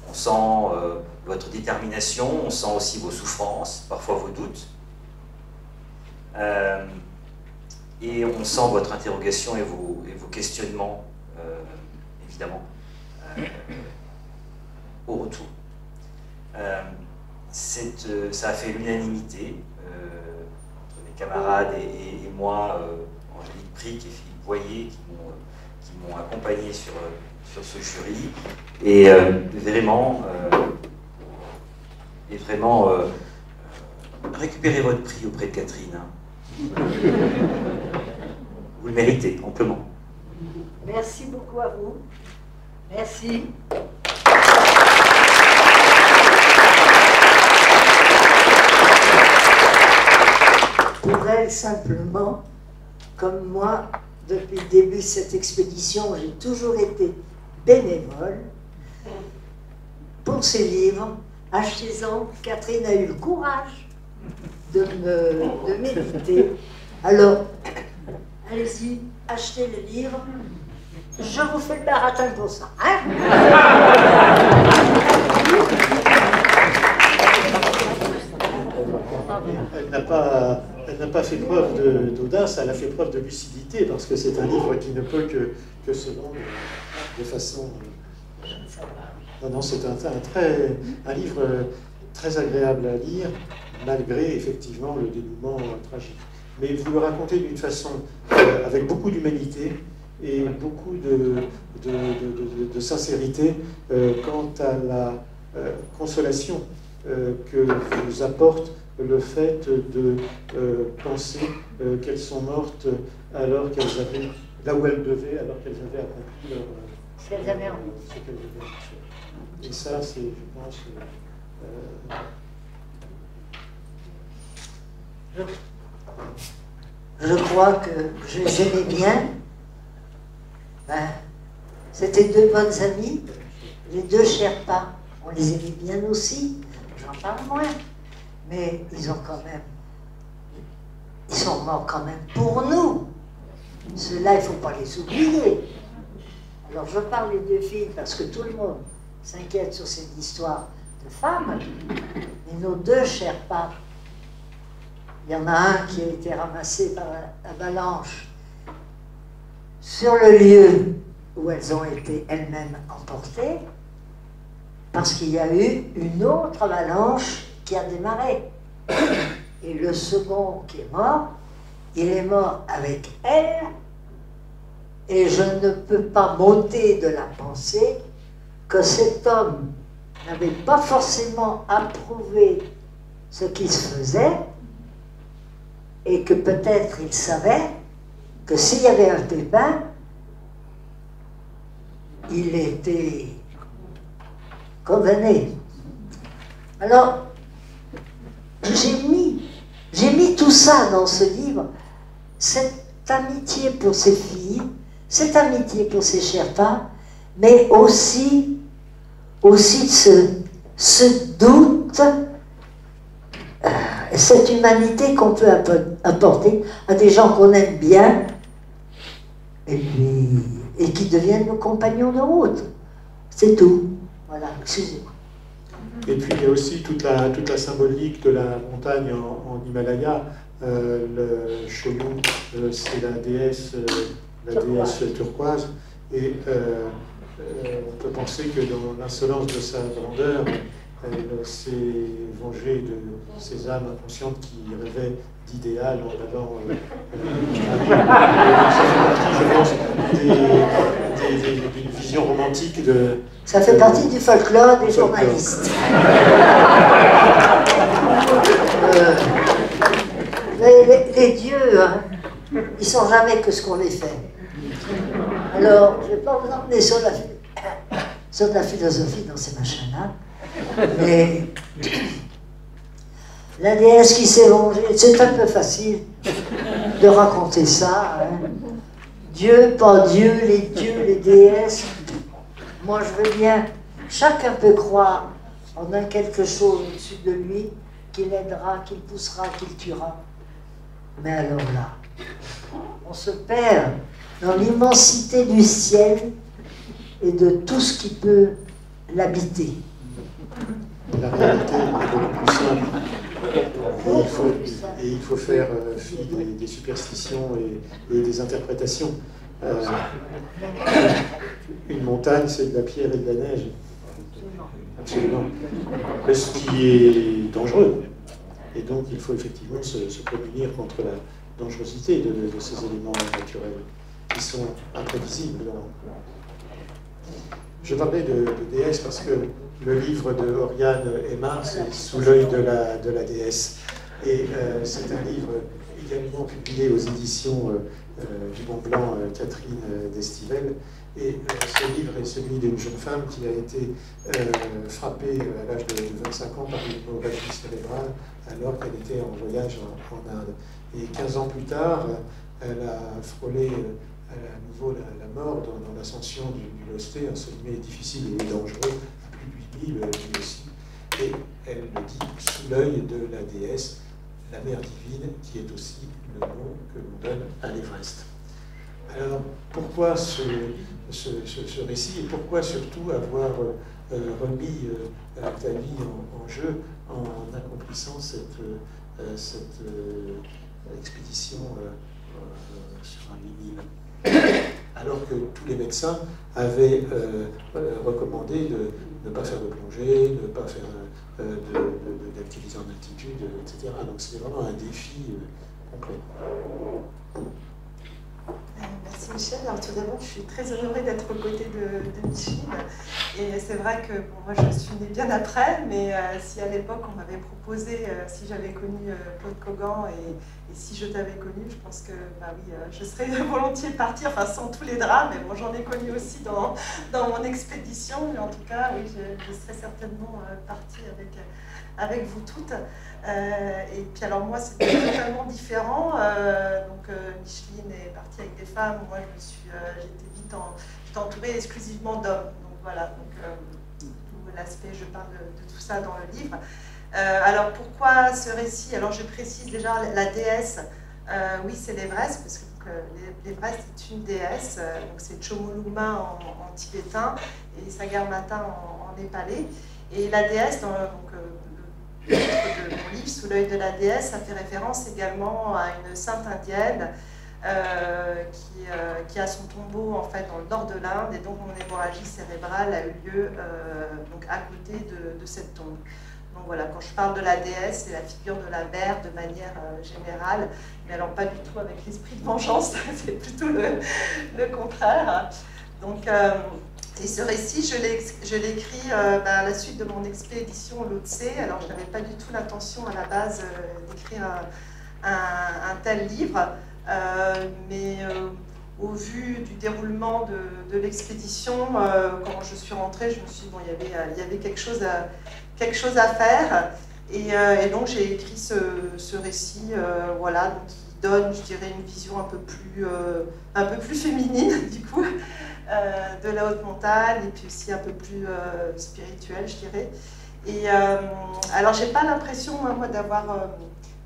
On sent votre détermination, on sent aussi vos souffrances, parfois vos doutes. Et on sent votre interrogation et vos questionnements, évidemment, au retour. Ça a fait l'unanimité entre mes camarades et moi, Angélique Prick et Philippe Boyer, qui m'ont accompagné sur ce jury. Et vraiment, récupérez votre prix auprès de Catherine. Hein. Vous le méritez, amplement. Merci beaucoup à vous. Merci. Pour elle, simplement, comme moi, depuis le début de cette expédition, j'ai toujours été bénévole. Pour ces livres, achetez-en. Catherine a eu le courage de m'éditer. Alors, allez-y, achetez le livre. Je vous fais le baratin pour ça. Hein? Elle n'a pas fait preuve d'audace, elle a fait preuve de lucidité, parce que c'est un livre qui ne peut que se vendre de façon... Non, c'est un livre très agréable à lire, malgré effectivement le dénouement tragique. Mais vous le racontez d'une façon avec beaucoup d'humanité et beaucoup de sincérité quant à la consolation que vous apporte le fait de penser qu'elles sont mortes alors qu'elles avaient, là où elles devaient, alors qu'elles avaient accompli leur... Ce qu'elles avaient envie. Et ça, c'est, je pense... Je crois que j'aimais bien. Ben, c'était deux bonnes amies, les deux Sherpas. On les aimait bien aussi, j'en parle moins. Mais ils sont morts quand même pour nous. Ceux-là, il ne faut pas les oublier. Alors je parle des deux filles parce que tout le monde s'inquiète sur cette histoire de femmes. Mais nos deux Sherpas, il y en a un qui a été ramassé par avalanche sur le lieu où elles ont été elles-mêmes emportées, parce qu'il y a eu une autre avalanche qui a démarré. Et le second qui est mort, il est mort avec elle, et je ne peux pas m'ôter de la pensée que cet homme n'avait pas forcément approuvé ce qui se faisait, et que peut-être il savait que s'il y avait un pépin, il était condamné. Alors, j'ai mis tout ça dans ce livre, cette amitié pour ces filles, cette amitié pour ces Sherpas, mais aussi de ce doute, cette humanité qu'on peut apporter à des gens qu'on aime bien et qui deviennent nos compagnons de route. C'est tout. Voilà, excusez-moi. Et puis il y a aussi toute la symbolique de la montagne en Himalaya. Le Shoyu, c'est la déesse turquoise. Et on peut penser que dans l'insolence de sa grandeur, elle s'est vengée de ces âmes inconscientes qui rêvaient d'idéal en allant ça fait partie, je pense, d'une vision romantique de... Ça fait partie du folklore des journalistes. Les dieux, hein, ils sont jamais que ce qu'on les fait. Alors, je ne vais pas vous emmener sur de la philosophie dans ces machins-là, mais la déesse qui s'est vengée, c'est un peu facile de raconter ça. Hein. Dieu, pas Dieu, les déesses. Moi, je veux bien. Chacun peut croire en un quelque chose au-dessus de lui qui l'aidera, qui le poussera, qui le tuera. Mais alors là, on se perd dans l'immensité du ciel et de tout ce qui peut l'habiter. La réalité est beaucoup plus simple. Et il faut faire fi des superstitions et des interprétations. Une montagne, c'est de la pierre et de la neige. Absolument. Mais ce qui est dangereux. Et donc, il faut effectivement se prémunir contre la dangerosité de ces éléments naturels qui sont imprévisibles. Je parlais de déesse parce que le livre de Oriane Aymar, c'est Sous l'œil de la déesse. Et c'est un livre également publié aux éditions du Mont Blanc, Catherine d'Estivelle. Et ce livre est celui d'une jeune femme qui a été frappée à l'âge de 25 ans par une hémorragie cérébrale alors qu'elle était en voyage en Inde. Et 15 ans plus tard, elle a frôlé à nouveau la mort dans l'ascension du Lhotse, un sommet difficile et dangereux, à plus de 8000 lui aussi. Et elle le dit sous l'œil de la déesse, la mère divine, qui est aussi le nom que l'on donne à l'Everest. Alors, pourquoi ce récit et pourquoi surtout avoir remis ta vie en jeu en accomplissant cette expédition sur un vinyle, alors que tous les médecins avaient recommandé de ne pas faire de plongée, de ne pas faire d'activité en altitude, etc. Donc c'était vraiment un défi complet. Merci Michel. Alors tout d'abord, je suis très honorée d'être aux côtés de Micheline. Et c'est vrai que bon, moi je suis née bien après, mais si à l'époque on m'avait proposé, si j'avais connu Claude Cogan et si je t'avais connu, je pense que bah oui, je serais volontiers partie, enfin sans tous les drames, mais bon, j'en ai connu aussi dans mon expédition. Mais en tout cas, oui, je serais certainement partie avec vous toutes. Et puis alors moi c'était totalement différent. Micheline est partie avec des femmes, moi j'étais vite entourée exclusivement d'hommes. Donc voilà, tout l'aspect, je parle de tout ça dans le livre. Alors pourquoi ce récit? Alors je précise déjà la déesse. Oui, c'est l'Everest, parce que l'Everest est une déesse, donc c'est Chomolungma en tibétain et Sagarmatha en népalais. Et la déesse, dans le titre de mon livre, Sous l'œil de la déesse, ça fait référence également à une sainte indienne qui a son tombeau en fait dans le nord de l'Inde, et donc mon hémorragie cérébrale a eu lieu donc à côté de cette tombe. Donc voilà, quand je parle de la déesse, c'est la figure de la mère de manière générale, mais alors pas du tout avec l'esprit de vengeance, c'est plutôt le contraire. Donc, et ce récit, je l'ai écrit à la suite de mon expédition au Lhotse. Alors je n'avais pas du tout l'intention à la base d'écrire un tel livre, mais au vu du déroulement de l'expédition, quand je suis rentrée, je me suis dit, bon, il y avait quelque chose à faire, et donc j'ai écrit ce récit, voilà, donc qui donne, je dirais, une vision un peu plus féminine du coup de la haute montagne, et puis aussi un peu plus spirituelle, je dirais. Et alors, j'ai pas l'impression, moi, d'avoir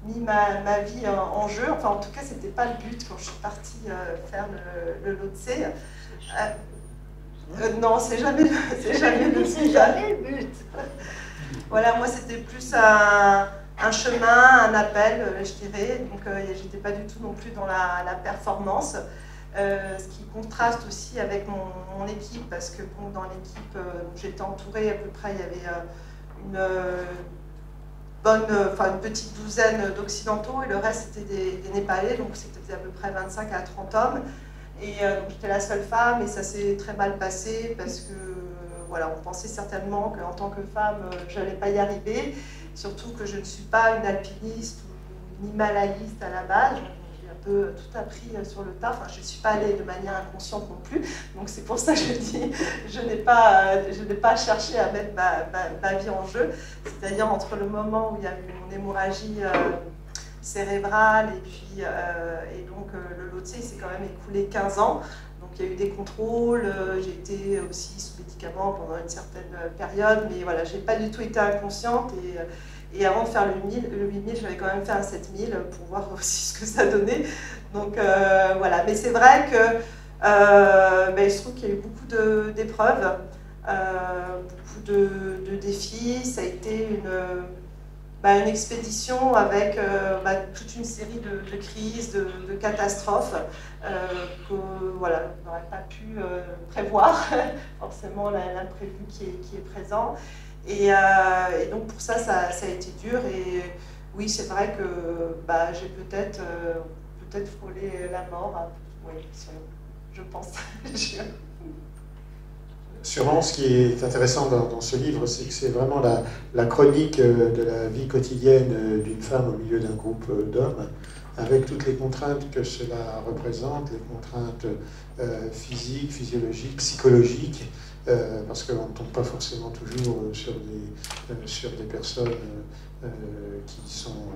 mis ma vie en jeu. Enfin, en tout cas, c'était pas le but quand je suis partie faire le Lhotse. Non, c'est jamais le but. C'est jamais le but. Voilà, moi, c'était plus un chemin, un appel, je dirais. Donc, j'étais pas du tout non plus dans la performance. Ce qui contraste aussi avec mon équipe, parce que bon, dans l'équipe, j'étais entourée à peu près, il y avait une petite douzaine d'Occidentaux et le reste c'était des Népalais, donc c'était à peu près 25 à 30 hommes. Et donc j'étais la seule femme et ça s'est très mal passé parce que voilà, on pensait certainement qu'en tant que femme, j'allais pas y arriver, surtout que je ne suis pas une alpiniste ou une himalayiste à la base. J'ai un peu tout appris sur le tas. Enfin, je ne suis pas allée de manière inconsciente non plus. Donc c'est pour ça que je dis, je n'ai pas cherché à mettre ma vie en jeu. C'est-à-dire entre le moment où il y a eu mon hémorragie cérébrale et donc le Lhotse, il s'est quand même écoulé 15 ans. Donc il y a eu des contrôles, j'ai été aussi sous médicaments pendant une certaine période, mais voilà, je n'ai pas du tout été inconsciente. Et avant de faire le 8000, j'avais quand même fait un 7000 pour voir aussi ce que ça donnait. Donc voilà, mais c'est vrai que il se trouve qu'il y a eu beaucoup d'épreuves, beaucoup de défis. Ça a été une expédition avec toute une série de crises, de catastrophes que voilà, on n'aurait pas pu prévoir, forcément l'imprévu qui est présent. Et donc pour ça a été dur. Et oui, c'est vrai que j'ai peut-être frôlé la mort. Oui, je pense. Sûrement, ce qui est intéressant dans ce livre, c'est que c'est vraiment la chronique de la vie quotidienne d'une femme au milieu d'un groupe d'hommes, avec toutes les contraintes que cela représente, les contraintes physiques, physiologiques, psychologiques, parce qu'on ne tombe pas forcément toujours sur des personnes qui sont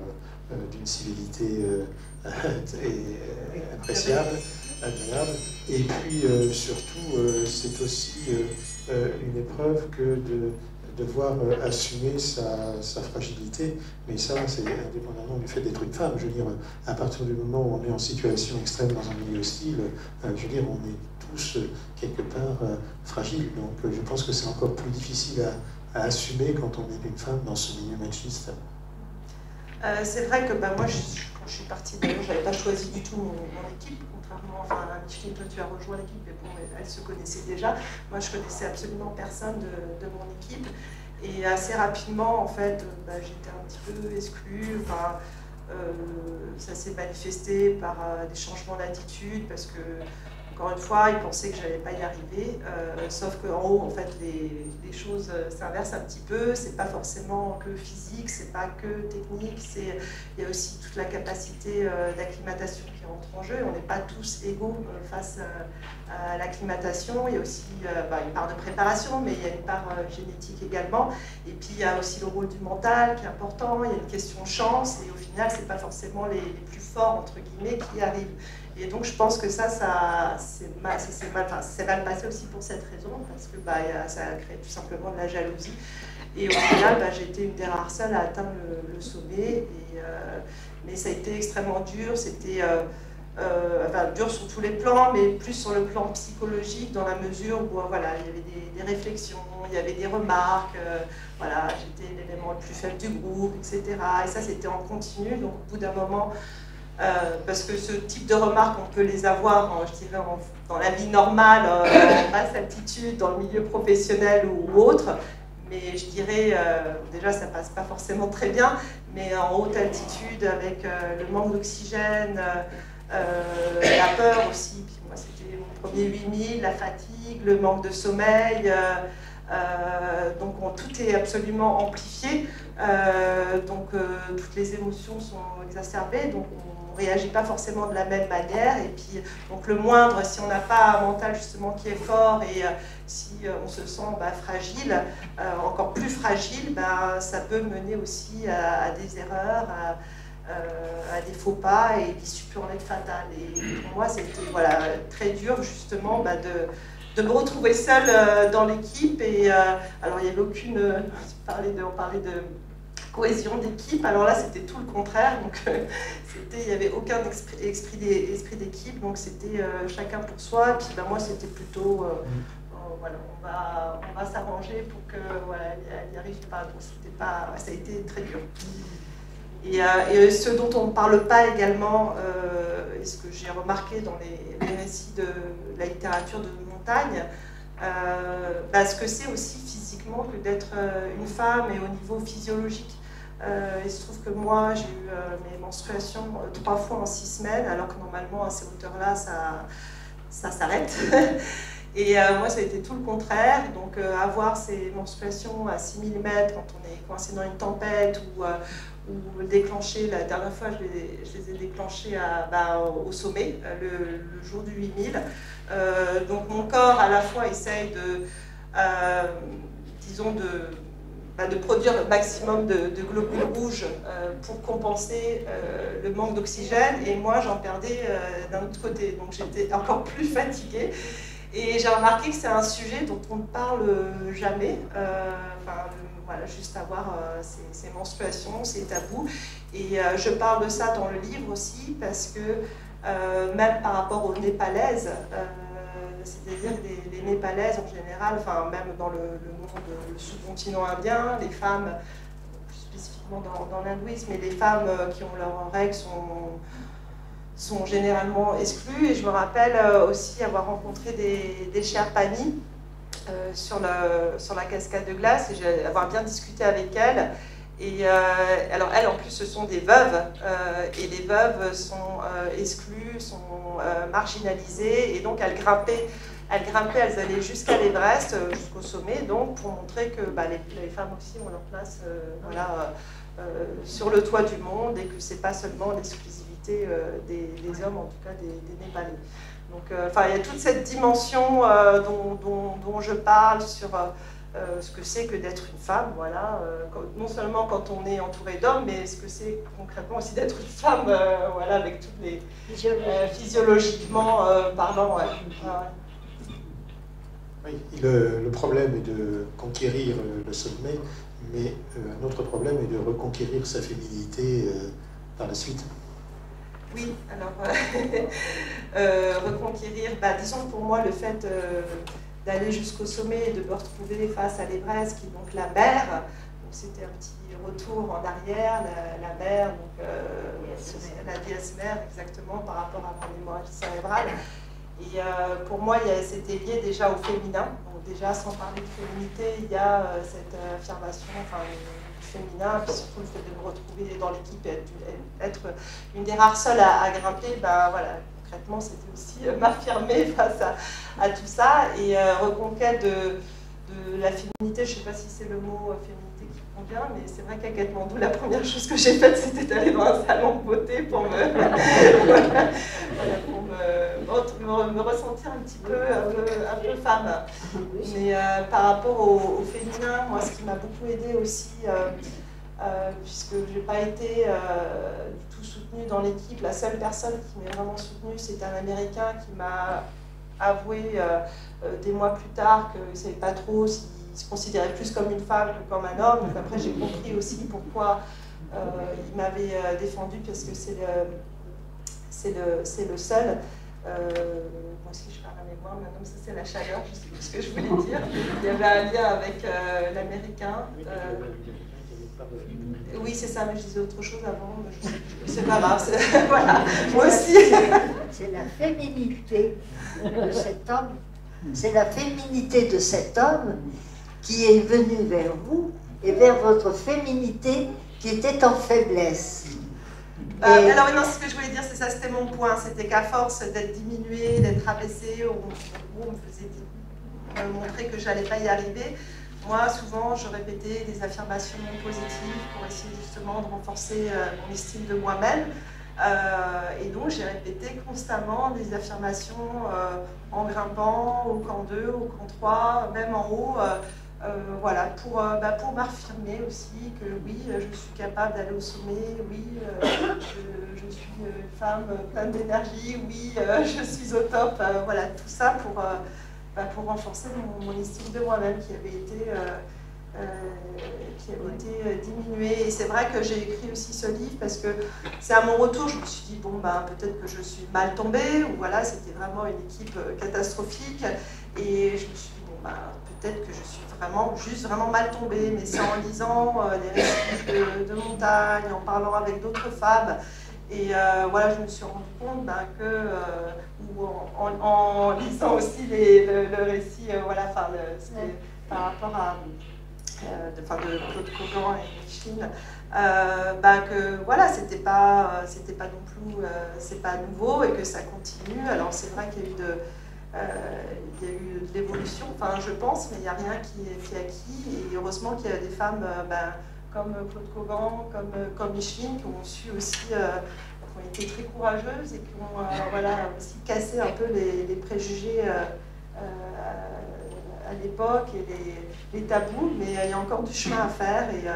d'une civilité appréciable, agréable. Et puis surtout, c'est aussi une épreuve que de devoir assumer sa fragilité, mais ça c'est indépendamment du fait d'être une femme. Je veux dire, à partir du moment où on est en situation extrême dans un milieu hostile, je veux dire, on est tous quelque part fragiles. Donc je pense que c'est encore plus difficile à assumer quand on est une femme dans ce milieu machiste. C'est vrai que moi, quand je suis partie, d'ailleurs, je n'avais pas choisi du tout mon équipe, contrairement à Micheline, toi tu as rejoint l'équipe, mais bon, elle se connaissait déjà. Moi, je connaissais absolument personne de mon équipe. Et assez rapidement, en fait, j'étais un petit peu exclue. Enfin, ça s'est manifesté par des changements d'attitude, parce que, encore une fois, ils pensaient que je n'allais pas y arriver. Sauf qu'en haut, en fait, les choses s'inversent un petit peu. C'est pas forcément que physique, c'est pas que technique. Il y a aussi toute la capacité d'acclimatation qui rentre en jeu. On n'est pas tous égaux face à l'acclimatation. Il y a aussi une part de préparation, mais il y a une part génétique également. Et puis il y a aussi le rôle du mental qui est important. Il y a une question de chance. Et au final, c'est pas forcément les plus forts, entre guillemets, qui arrivent. Et donc je pense que ça s'est mal passé aussi pour cette raison, parce que ça a créé tout simplement de la jalousie. Et au final, j'ai été une des rares seules à atteindre le sommet. Mais ça a été extrêmement dur. C'était dur sur tous les plans, mais plus sur le plan psychologique, dans la mesure où il y avait des réflexions, il y avait des remarques. J'étais l'élément le plus faible du groupe, etc. Et ça, c'était en continu. Donc au bout d'un moment, parce que ce type de remarques, on peut les avoir, je dirais, dans la vie normale, en basse altitude, dans le milieu professionnel ou autre, mais je dirais, déjà ça passe pas forcément très bien, mais en haute altitude, avec le manque d'oxygène, la peur aussi, puis moi c'était mon premier 8000, la fatigue, le manque de sommeil, donc tout est absolument amplifié, toutes les émotions sont exacerbées, donc on ne réagit pas forcément de la même manière. Et puis, donc le moindre, si on n'a pas un mental justement qui est fort et si on se sent fragile, encore plus fragile, ça peut mener aussi à des erreurs, à des faux pas, et l'issue peut en être fatale. Et pour moi, c'était très dur justement de me retrouver seule dans l'équipe. Et alors, il n'y avait aucune... on parlait de cohésion d'équipe. Alors là, c'était tout le contraire. Donc, il n'y avait aucun esprit d'équipe. Donc, c'était chacun pour soi. Et puis, ben, moi, c'était plutôt... voilà, on va s'arranger pour que voilà, elle n'y arrive pas. Donc, ça a été très dur. Et ce dont on ne parle pas également, et ce que j'ai remarqué dans les récits de la littérature de montagne, ce que c'est aussi physiquement que d'être une femme et au niveau physiologique. Il se trouve que moi, j'ai eu mes menstruations 3 fois en 6 semaines, alors que normalement, à ces hauteurs-là, ça s'arrête. Et moi, ça a été tout le contraire. Donc, avoir ces menstruations à 6 mm quand on est coincé dans une tempête ou déclencher, la dernière fois, je les ai déclenchées au sommet, le jour du 8000. Donc, mon corps, à la fois, essaye de produire le maximum de globules rouges pour compenser le manque d'oxygène. Et moi, j'en perdais d'un autre côté. Donc, j'étais encore plus fatiguée. Et j'ai remarqué que c'est un sujet dont on ne parle jamais. Voilà, juste avoir ces menstruations, c'est tabou. Et je parle de ça dans le livre aussi parce que même par rapport aux Népalaises, c'est-à-dire les Népalaises en général, enfin même dans le monde sous-continent indien, les femmes, plus spécifiquement dans l'hindouisme, mais les femmes qui ont leurs règles sont généralement exclues. Et je me rappelle aussi avoir rencontré des Sherpanis sur la cascade de glace et avoir bien discuté avec elles. Et alors elles en plus ce sont des veuves et les veuves sont exclues, sont marginalisées et donc elles grimpaient, elles allaient jusqu'à l'Everest, jusqu'au sommet, donc pour montrer que les femmes aussi ont leur place sur le toit du monde et que c'est pas seulement l'exclusivité des hommes, en tout cas des Népalais. Donc, il y a toute cette dimension dont je parle sur ce que c'est que d'être une femme, voilà. Non seulement quand on est entouré d'hommes, mais ce que c'est concrètement aussi d'être une femme, voilà, avec toutes les physiologiquement parlant. Ouais. Oui, le problème est de conquérir le sommet, mais un autre problème est de reconquérir sa féminité par la suite. Oui, alors reconquérir, disons que pour moi le fait d'aller jusqu'au sommet et de me retrouver face à l'Everest, qui est donc la mer, donc c'était un petit retour en arrière, la mer, donc la déesse mère exactement par rapport à mon hémorragie cérébrale. Et pour moi c'était lié déjà au féminin, donc déjà sans parler de féminité, il y a cette affirmation, féminin, puis surtout le fait de me retrouver dans l'équipe et être une des rares seules à grimper, voilà, concrètement c'était aussi m'affirmer face à tout ça et reconquête de la féminité, je ne sais pas si c'est le mot féminité qui convient, mais c'est vrai qu'à Katmandou, la première chose que j'ai faite c'était d'aller dans un salon de beauté pour me ressentir un petit peu, un peu femme. Mais par rapport au féminin, moi, ce qui m'a beaucoup aidée aussi, puisque je n'ai pas été du tout soutenue dans l'équipe, la seule personne qui m'a vraiment soutenue, c'était un Américain qui m'a avoué des mois plus tard qu'il ne savait pas trop s'il se considérait plus comme une femme que comme un homme. Donc après, j'ai compris aussi pourquoi il m'avait défendu, parce que c'est le seul. Moi aussi je parle à mémoire, maintenant ça c'est la chaleur, je sais plus ce que je voulais dire. Il y avait un lien avec l'américain. Oui, c'est ça, mais je disais autre chose avant, mais c'est pas grave. Voilà, moi aussi. C'est la féminité de cet homme. C'est la féminité de cet homme qui est venu vers vous et vers votre féminité qui était en faiblesse. Alors non, ce que je voulais dire, c'est ça, c'était mon point, c'était qu'à force d'être diminuée, d'être abaissée, on me faisait montrer que j'allais pas y arriver. Moi, souvent, je répétais des affirmations positives pour essayer justement de renforcer mon estime de moi-même. Et donc, j'ai répété constamment des affirmations en grimpant au camp 2, au camp 3, même en haut. Voilà, pour m'affirmer aussi que oui, je suis capable d'aller au sommet, oui, je suis une femme pleine d'énergie, oui, je suis au top, voilà, tout ça pour pour renforcer mon estime de moi-même qui avait été diminuée. Et c'est vrai que j'ai écrit aussi ce livre parce que c'est à mon retour, je me suis dit, bon, ben, peut-être que je suis mal tombée, ou voilà, c'était vraiment une équipe catastrophique. Et je me suis dit, bon, ben, peut-être que je suis vraiment mal tombée, mais c'est en lisant les récits de montagne, en parlant avec d'autres femmes. Et voilà, je me suis rendu compte ou en lisant aussi le récit, voilà, par rapport à de Claude Cogan et Micheline, que voilà, c'était pas non plus, c'est pas nouveau et que ça continue. Alors c'est vrai qu'il y a eu de l'évolution, enfin je pense, mais il n'y a rien qui est acquis. Et heureusement qu'il y a des femmes comme Claude Cogan, comme Micheline, qui ont su aussi, qui ont été très courageuses et qui ont aussi cassé un peu les préjugés à l'époque et les tabous, mais il y a encore du chemin à faire. Et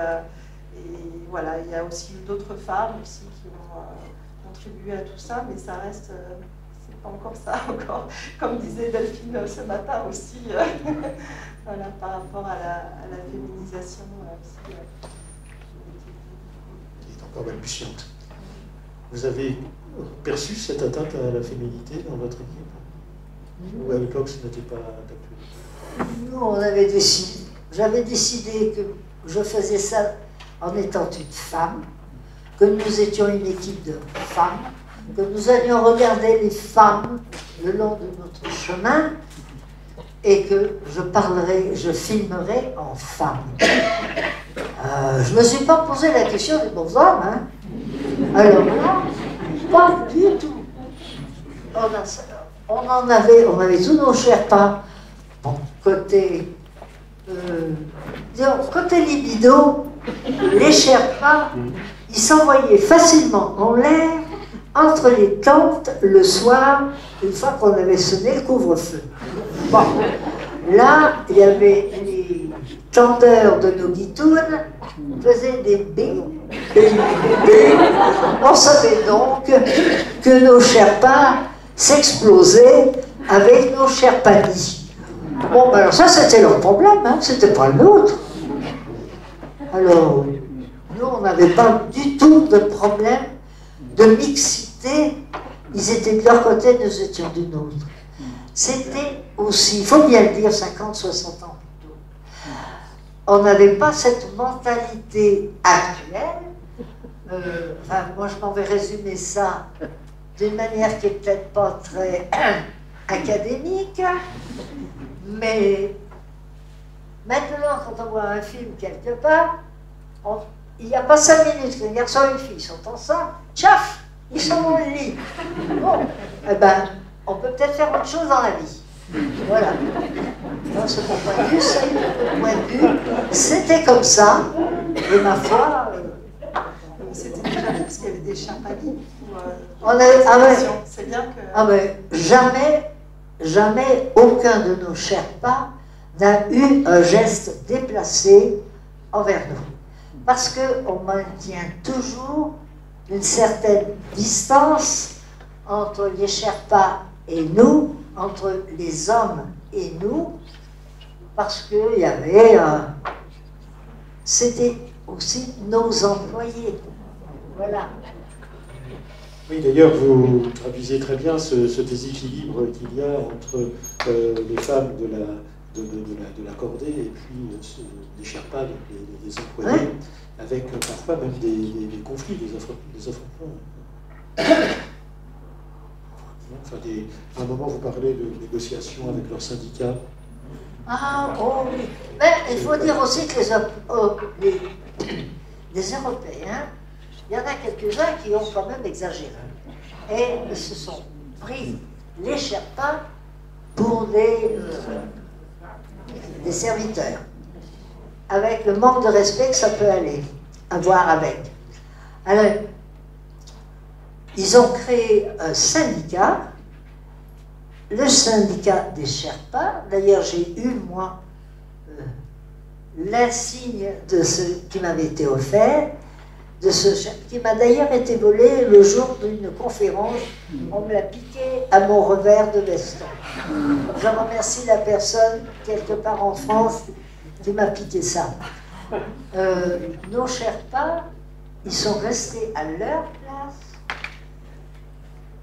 voilà, il y a aussi eu d'autres femmes aussi qui ont contribué à tout ça, mais ça reste, c'est pas encore ça, encore, comme disait Delphine ce matin aussi, voilà, par rapport à la féminisation aussi. Qui est encore balbutiante. Vous avez perçu cette atteinte à la féminité dans votre équipe? Ou à l'époque, ce n'était pas d'actualité? Nous, j'avais décidé que je faisais ça en étant une femme, que nous étions une équipe de femmes, que nous allions regarder les femmes le long de notre chemin et que je filmerais en femme. Je ne me suis pas posé la question des bons hommes, hein. Alors là, pas du tout. On avait tous nos Sherpas. Bon, côté libido, les Sherpas, ils s'envoyaient facilement en l'air entre les tentes le soir, une fois qu'on avait sonné le couvre-feu. Bon, là, il y avait les tendeurs de nos guitounes, faisaient des bing, bing, bing. On savait donc que nos Sherpas s'explosaient avec nos Sherpanis. Bon, ben alors ça, c'était leur problème, hein, c'était pas le nôtre. Alors, nous, on n'avait pas du tout de problème de mixité. Ils étaient de leur côté, nous étions du nôtre. C'était aussi, il faut bien le dire, 50, 60 ans plus tôt. On n'avait pas cette mentalité actuelle. Moi, je m'en vais résumer ça d'une manière qui n'est peut-être pas très académique, mais maintenant, quand on voit un film quelque part, il n'y a pas 5 minutes qu'un garçon et une fille sont ensemble, tchaf, ils sont dans le lit. Bon, eh ben, on peut peut-être faire autre chose dans la vie. Voilà. C'est mon point de vue, c'est mon point de vue. C'était comme ça, et ma foi... C'était déjà bien parce qu'il y avait des Sherpanis. C'est bien que... jamais aucun de nos Sherpas n'a eu un geste déplacé envers nous. Parce qu'on maintient toujours une certaine distance entre les Sherpas et nous, entre les hommes et nous, parce qu'il y avait... c'était aussi nos employés. Voilà. Oui, d'ailleurs, vous traduisez très bien ce déséquilibre qu'il y a entre les femmes de la cordée et puis les Sherpas, les employés, ouais. Avec parfois même des conflits, des affrontements. Enfin, à un moment, vous parlez de négociations avec leurs syndicats. Ah, oh oui. Mais il faut dire aussi que les Européens, il y en a quelques-uns qui ont quand même exagéré. Et ils se sont pris les Sherpas pour des serviteurs. Avec le manque de respect que ça peut avoir avec. Alors, ils ont créé un syndicat, le syndicat des Sherpas. D'ailleurs, j'ai eu, moi, l'insigne de ce qui m'avait été offert. de ce chef, qui m'a d'ailleurs été volé le jour d'une conférence. On me l'a piqué à mon revers de veston. Je remercie la personne, quelque part en France, qui m'a piqué ça. Nos Sherpas, ils sont restés à leur place.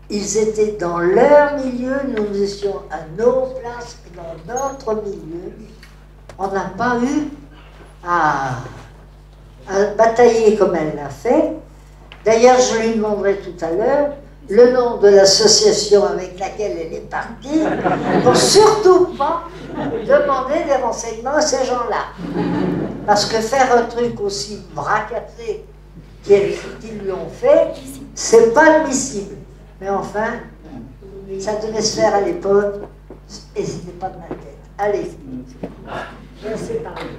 Ils étaient dans leur milieu, nous étions à nos places, dans notre milieu. On n'a pas eu à batailler comme elle l'a fait. D'ailleurs, je lui demanderai tout à l'heure le nom de l'association avec laquelle elle est partie, pour surtout pas demander des renseignements à ces gens-là. Parce que faire un truc aussi bracaté qu'ils lui ont fait, c'est pas admissible. Mais enfin, ça devait se faire à l'époque, et ce n'est pas de ma tête. Allez, je laisse parler.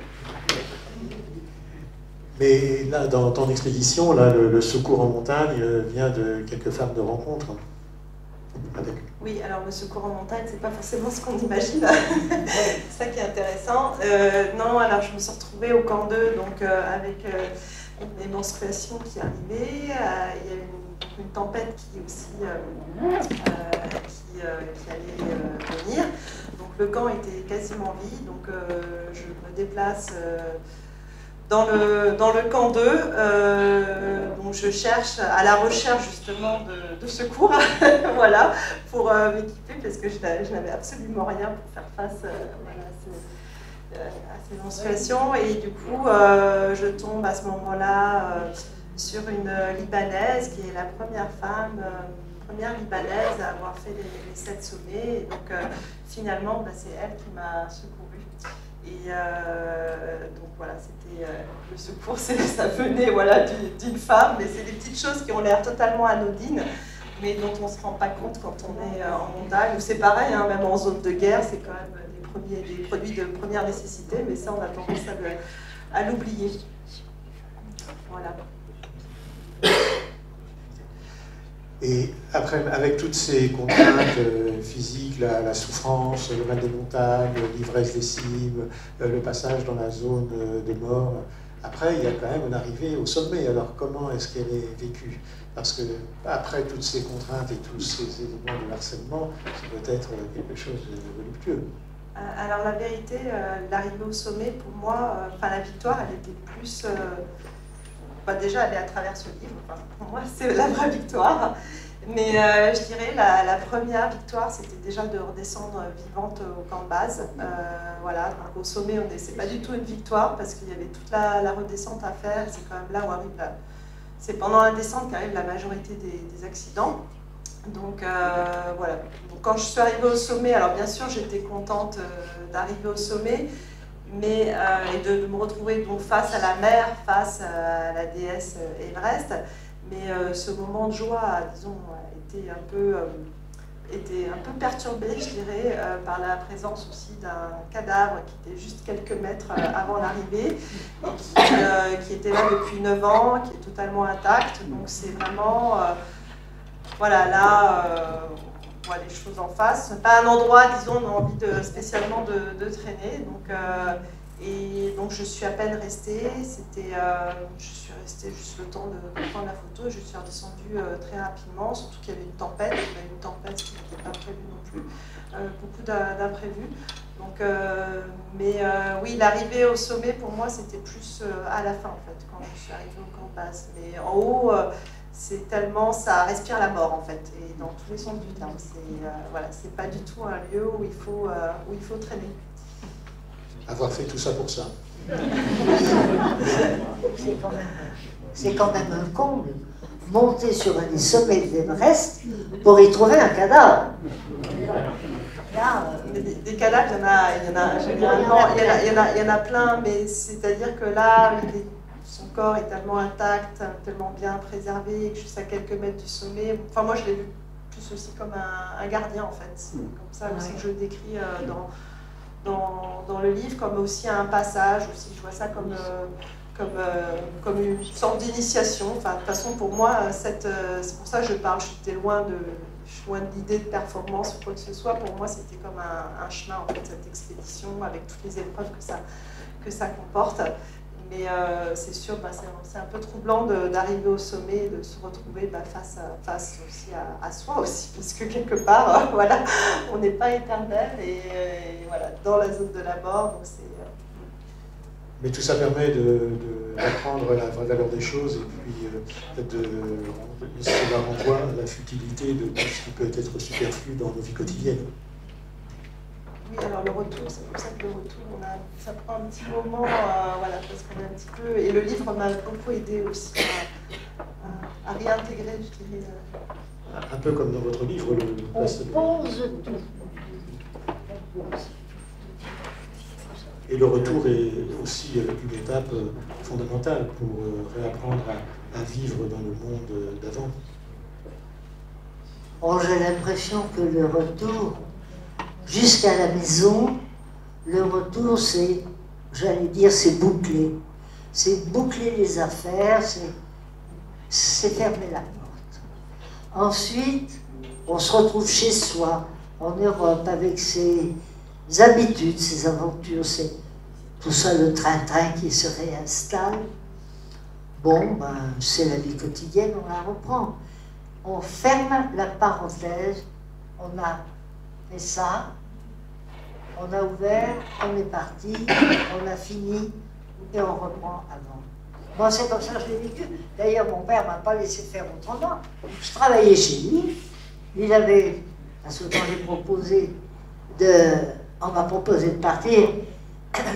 Mais là, dans ton expédition, là, le secours en montagne vient de quelques femmes de rencontre. Oui, alors le secours en montagne, c'est pas forcément ce qu'on imagine. C'est ça qui est intéressant. Non, alors je me suis retrouvée au camp 2, donc avec les menstruations qui arrivaient. Il y a une tempête qui aussi qui allait venir. Donc le camp était quasiment vide, donc je me déplace dans le camp 2, donc je cherche à la recherche justement de secours, voilà, pour m'équiper, parce que je n'avais absolument rien pour faire face voilà, à ces menstruations. Et du coup, je tombe à ce moment-là sur une Libanaise qui est la première femme, première Libanaise à avoir fait les 7 sommets. Et donc finalement, c'est elle qui m'a secourue. Et donc voilà, c'était le secours, ça venait voilà, d'une femme, mais c'est des petites choses qui ont l'air totalement anodines, mais dont on ne se rend pas compte quand on est en montagne. C'est pareil, hein, même en zone de guerre, c'est quand même des produits de première nécessité, mais ça, on a tendance à l'oublier. Voilà. Et après, avec toutes ces contraintes physiques, la souffrance, le mal des montagnes, l'ivresse des cimes, le passage dans la zone de mort, après, il y a quand même une arrivée au sommet. Alors, comment est-ce qu'elle est vécue? Parce que après toutes ces contraintes et tous ces éléments de harcèlement, ça doit être quelque chose de voluptueux. Alors, la vérité, l'arrivée au sommet, pour moi, la victoire, elle était plus... déjà, elle est à travers ce livre. Pour moi, c'est la vraie victoire. Mais je dirais la première victoire, c'était déjà de redescendre vivante au camp de base. Voilà, donc au sommet, c'est pas du tout une victoire parce qu'il y avait toute la redescente à faire. C'est quand même là où arrive c'est pendant la descente qu'arrive la majorité des accidents. Donc voilà. Donc, quand je suis arrivée au sommet, alors bien sûr, j'étais contente d'arriver au sommet. Mais, et de me retrouver donc face à la mer, face à la déesse Everest. Mais ce moment de joie, disons, était un peu perturbé, je dirais, par la présence aussi d'un cadavre qui était juste quelques mètres avant l'arrivée, et qui était là depuis 9 ans, qui est totalement intact. Donc c'est vraiment, voilà, là... on voit les choses en face. C'est pas un endroit, disons, on a envie spécialement de traîner. Et donc je suis à peine restée. Je suis restée juste le temps de prendre la photo. Je suis redescendue très rapidement, surtout qu'il y avait une tempête. Il y avait une tempête qui n'était pas prévue non plus. Beaucoup d'imprévus. Donc, oui, l'arrivée au sommet pour moi c'était plus à la fin en fait, quand je suis arrivée au camp de base. Mais en haut. C'est tellement, ça respire la mort en fait, et dans tous les sens du terme. Voilà, c'est pas du tout un lieu où il faut traîner. Avoir fait tout ça pour ça. C'est quand même un comble. Monter sur un des sommets de l'Everest pour y trouver un cadavre. Là, des cadavres, il y en a généralement, il y en a plein, mais c'est-à-dire que là, son corps est tellement intact, tellement bien préservé, que juste à quelques mètres du sommet. Enfin, moi, je l'ai vu plus aussi comme un gardien, en fait. C'est comme ça aussi que je le décris dans le livre, comme aussi un passage. Aussi, je vois ça comme une sorte d'initiation. Enfin, de toute façon, pour moi, c'est pour ça que je parle. J'étais loin de l'idée de performance ou quoi que ce soit. Pour moi, c'était comme un chemin, en fait, cette expédition, avec toutes les épreuves que ça comporte. Mais c'est sûr, c'est un peu troublant d'arriver au sommet et de se retrouver face aussi à soi aussi, parce que quelque part, voilà, on n'est pas éternel et voilà, dans la zone de la mort. Donc mais tout ça permet d'apprendre la vraie valeur des choses et puis cela renvoie à la futilité de tout ce qui peut être superflu dans nos vies quotidiennes. Oui, alors le retour, c'est pour ça que le retour, ça prend un petit moment, voilà, parce qu'on est un petit peu... Et le livre m'a beaucoup aidé aussi à réintégrer, je dirais. Un peu comme dans votre livre, on pose tout. Et le retour est aussi une étape fondamentale pour réapprendre à vivre dans le monde d'avant. Oh, j'ai l'impression que le retour, jusqu'à la maison, le retour, c'est, j'allais dire, c'est boucler. C'est boucler les affaires, c'est fermer la porte. Ensuite, on se retrouve chez soi, en Europe, avec ses habitudes, ses aventures, c'est tout ça, le train-train qui se réinstalle. Bon, ben, c'est la vie quotidienne, on la reprend. On ferme la parenthèse, on a fait ça, on a ouvert, on est parti, on a fini et on reprend avant. Moi, c'est comme ça que je l'ai vécu. D'ailleurs, mon père ne m'a pas laissé faire autrement. Je travaillais chez lui, il avait, à ce temps, on m'a proposé de partir.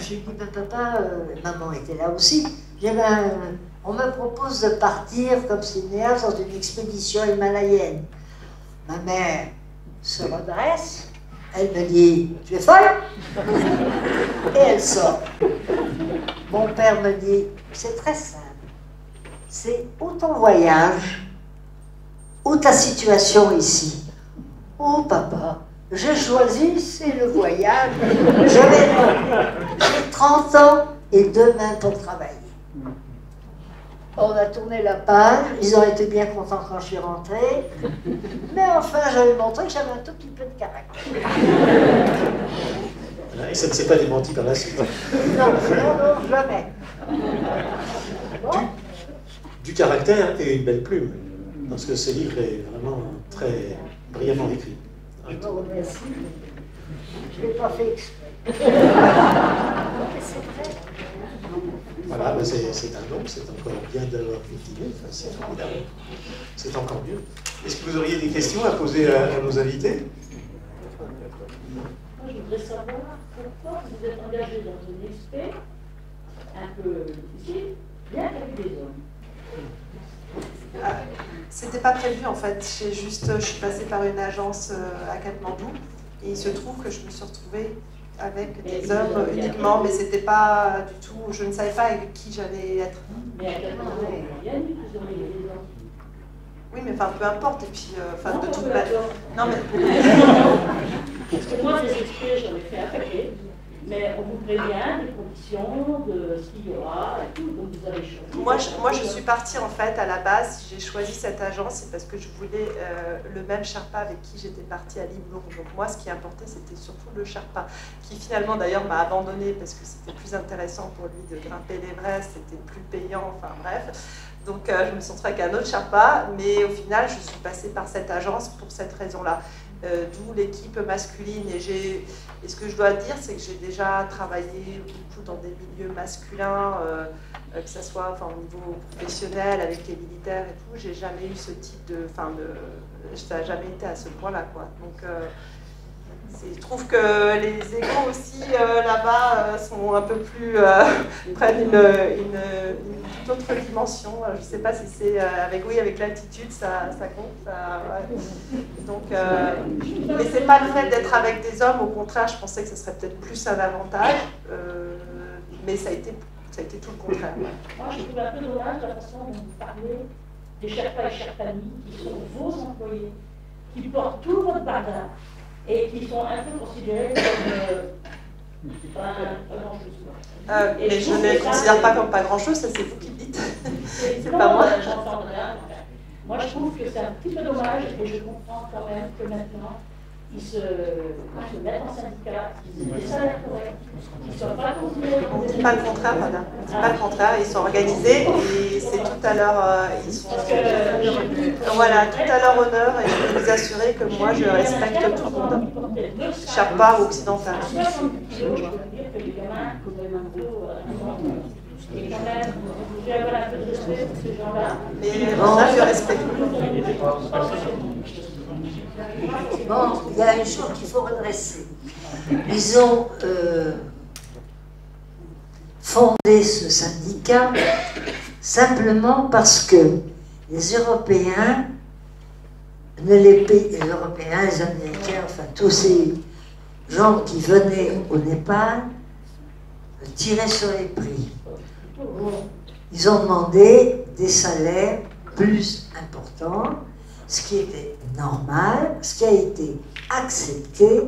J'ai dit, papa, maman était là aussi. J'ai dit, on me propose de partir comme cinéaste dans une expédition himalayenne. Ma mère se redresse, elle me dit, tu es folle? Et elle sort. Mon père me dit, c'est très simple. C'est ou ton voyage, ou ta situation ici. Oh papa, j'ai choisi, c'est le voyage. J'ai 30 ans et 2 mains pour travailler. On a tourné la page, ils ont été bien contents quand je suis rentrée, mais enfin j'avais montré que j'avais un tout petit peu de caractère. Et ça ne s'est pas démenti par la suite. Non, jamais. Bon. Du caractère et une belle plume, parce que ce livre est vraiment très brillamment écrit. Je vous remercie. Je ne l'ai pas fait exprès. C'est vrai. Voilà, ben c'est un don, c'est encore bien d'avoir cultivé, enfin, c'est formidable. C'est encore mieux. Est-ce que vous auriez des questions à poser à nos invités? Moi, je voudrais savoir pourquoi vous êtes engagé dans une expé un peu difficile, bien avec des hommes. C'était pas prévu en fait, je suis passée par une agence à Katmandou et il se trouve que je me suis retrouvée avec des hommes uniquement, mais c'était pas du tout, je ne savais pas avec qui j'allais être. Mais à Katmandou, il y a eu plus des hommes. Oui, mais enfin peu importe, et puis enfin de toute manière. Non mais. Parce que moi, les experts, j'en ai fait un paquet, mais on vous prévient des conditions, de ce qu'il y aura et tout, donc vous avez choisi. Moi, je suis partie en fait à la base, j'ai choisi cette agence, c'est parce que je voulais le même Sherpa avec qui j'étais partie à Libourg. Donc moi, ce qui importait, c'était surtout le Sherpa, qui finalement d'ailleurs m'a abandonnée parce que c'était plus intéressant pour lui de grimper l'Everest, c'était plus payant, enfin bref. Donc je me suis retrouvée avec un autre Sherpa, mais au final, je suis passée par cette agence pour cette raison-là. D'où l'équipe masculine. Et ce que je dois dire, c'est que j'ai déjà travaillé beaucoup dans des milieux masculins, que ce soit au niveau professionnel, avec les militaires et tout. J'ai jamais eu ce type ça n'a jamais été à ce point-là, quoi. Donc, je trouve que les égos aussi là-bas sont un peu plus prennent une toute autre dimension. Je ne sais pas si c'est avec l'altitude, ça compte. Ouais. Donc, mais c'est pas le fait d'être avec des hommes. Au contraire, je pensais que ce serait peut-être plus un avantage, mais ça a été tout le contraire. Ouais. Moi, je trouve un peu dommage la façon dont vous parlez des Sherpas et Sherpanis qui sont vos employés, qui portent tout votre bagage et qui sont un peu considérés comme pas grand-chose. Mais je ne les considère pas comme pas grand-chose, ça c'est vous qui le dites. C'est pas moi. Moi, je trouve que c'est un petit peu dommage et je comprends quand même que maintenant, ils se mettent en syndicat, qu'ils aient des salaires corrects, qu'ils ne soient pas considérés comme On ne des... dit pas le contraire, madame. On ne dit pas le contraire. Ils sont organisés et c'est tout à leur... ils sont... Voilà, tout à leur honneur et je peux vous assurer que moi, je respecte tout le monde. Chaque part occidentale. Et quand même, vous devez avoir un peu de respect pour ces gens-là. Mais ça, je respecte. Bon, il y a une chose qu'il faut redresser. Ils ont fondé ce syndicat simplement parce que les Européens les Européens, les Américains, enfin tous ces gens qui venaient au Népal tiraient sur les prix. Ils ont demandé des salaires plus importants, ce qui était normal, ce qui a été accepté,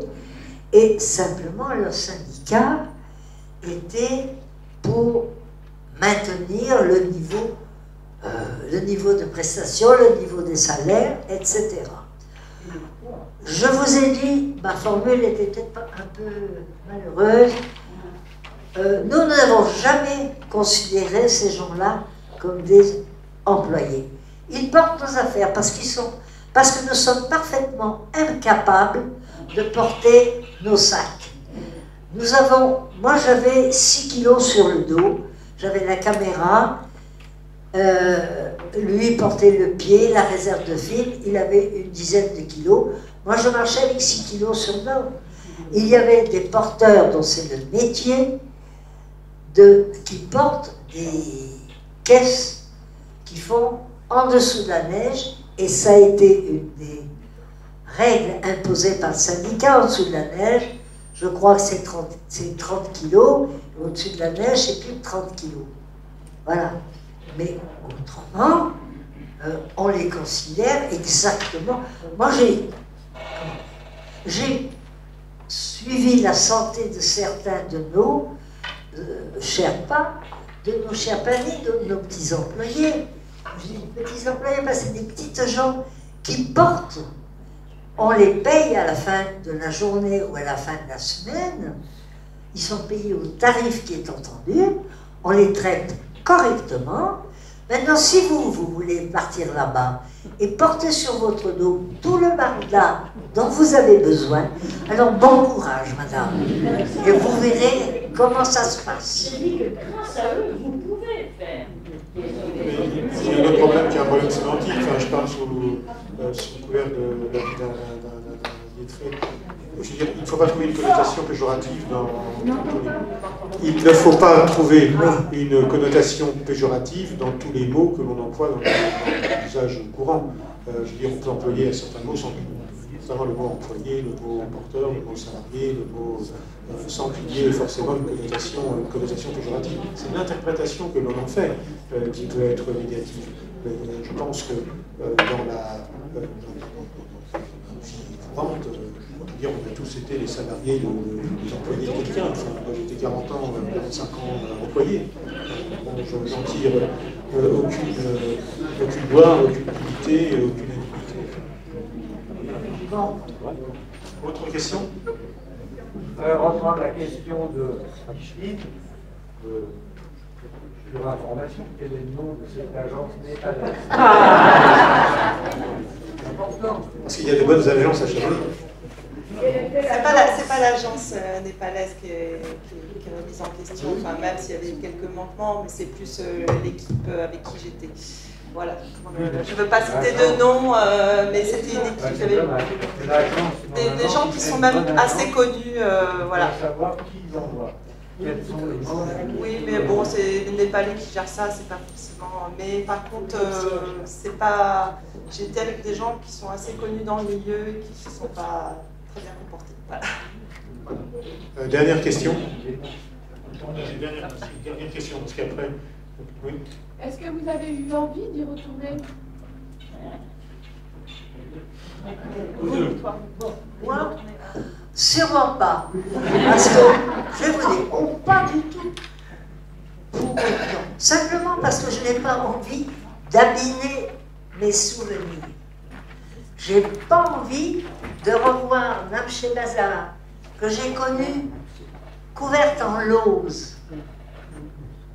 et simplement leur syndicat était pour maintenir le niveau de prestation, le niveau des salaires, etc. Je vous ai dit, ma formule était peut-être un peu malheureuse, nous n'avons jamais considéré ces gens-là comme des employés. Ils portent nos affaires parce que nous sommes parfaitement incapables de porter nos sacs. Moi j'avais 6 kilos sur le dos, j'avais la caméra, lui portait le pied, la réserve de film, il avait une dizaine de kilos. Moi je marchais avec 6 kilos sur le dos. Il y avait des porteurs dont c'est le métier, qui portent des caisses qui font en dessous de la neige, et ça a été une des règles imposées par le syndicat. En dessous de la neige, je crois que c'est 30 kilos, au-dessus de la neige, c'est plus de 30 kilos. Voilà. Mais autrement, on les considère exactement. Moi, j'ai suivi la santé de certains de nos Sherpas, de nos Sherpanis, de nos petits employés. Je dis petits employés parce que c'est des petites gens qui portent. On les paye à la fin de la journée ou à la fin de la semaine. Ils sont payés au tarif qui est entendu. On les traite correctement. Maintenant, si vous voulez partir là-bas et porter sur votre dos tout le barda dont vous avez besoin, alors bon courage, madame. Et vous verrez comment ça se passe. Je dis que grâce à eux, vous pouvez faire. Il y a un autre problème qui est un problème sémantique. Enfin, je parle sous couvert d'un lettré. Je veux dire, il ne faut pas trouver une connotation péjorative dans tous les mots. Il ne faut pas trouver une connotation péjorative dans tous les mots que l'on emploie dans l'usage courant. Je veux dire, on peut employer un certain mot notamment le mot employé, le mot porteur, le mot salarié, le mot sans qu'il y ait forcément une connotation péjorative. C'est l'interprétation que l'on en fait qui peut être négative. Je pense que dans la vie courante, on a tous été les salariés, les employés de quelqu'un. Enfin, moi j'étais 40 ans, 45 ans employé. Bon, je n'en tire aucune gloire, aucune utilité, aucune indignité. Bon. Autre question? Reprendre la question de Micheline, sur information, quel est le nom de cette agence népalaise? C'est important. Parce qu'il y a de bonnes agences à Chablis. C'est pas l'agence népalaise qui est remise en question, enfin, même s'il y avait quelques manquements, mais c'est plus l'équipe avec qui j'étais. Voilà. Je ne veux pas citer de nom, mais c'était une équipe. Il y avait des gens qui sont même assez connus. Voilà. Savoir qui ils envoient. Quels sont les membres? Oui, mais bon, c'est les Népalais qui gèrent ça, c'est pas forcément. Mais par contre, c'est pas. J'étais avec des gens qui sont assez connus dans le milieu et qui ne sont pas très bien comportés. Voilà. Dernière question. Dernière question, parce qu'après. Oui. Est-ce que vous avez eu envie d'y retourner? Moi, sûrement pas. Parce que, je vais vous dire, pas du tout. Non. Simplement parce que je n'ai pas envie d'abîmer mes souvenirs. J'ai pas envie de revoir Namche Bazar, que j'ai connue couverte en lauze,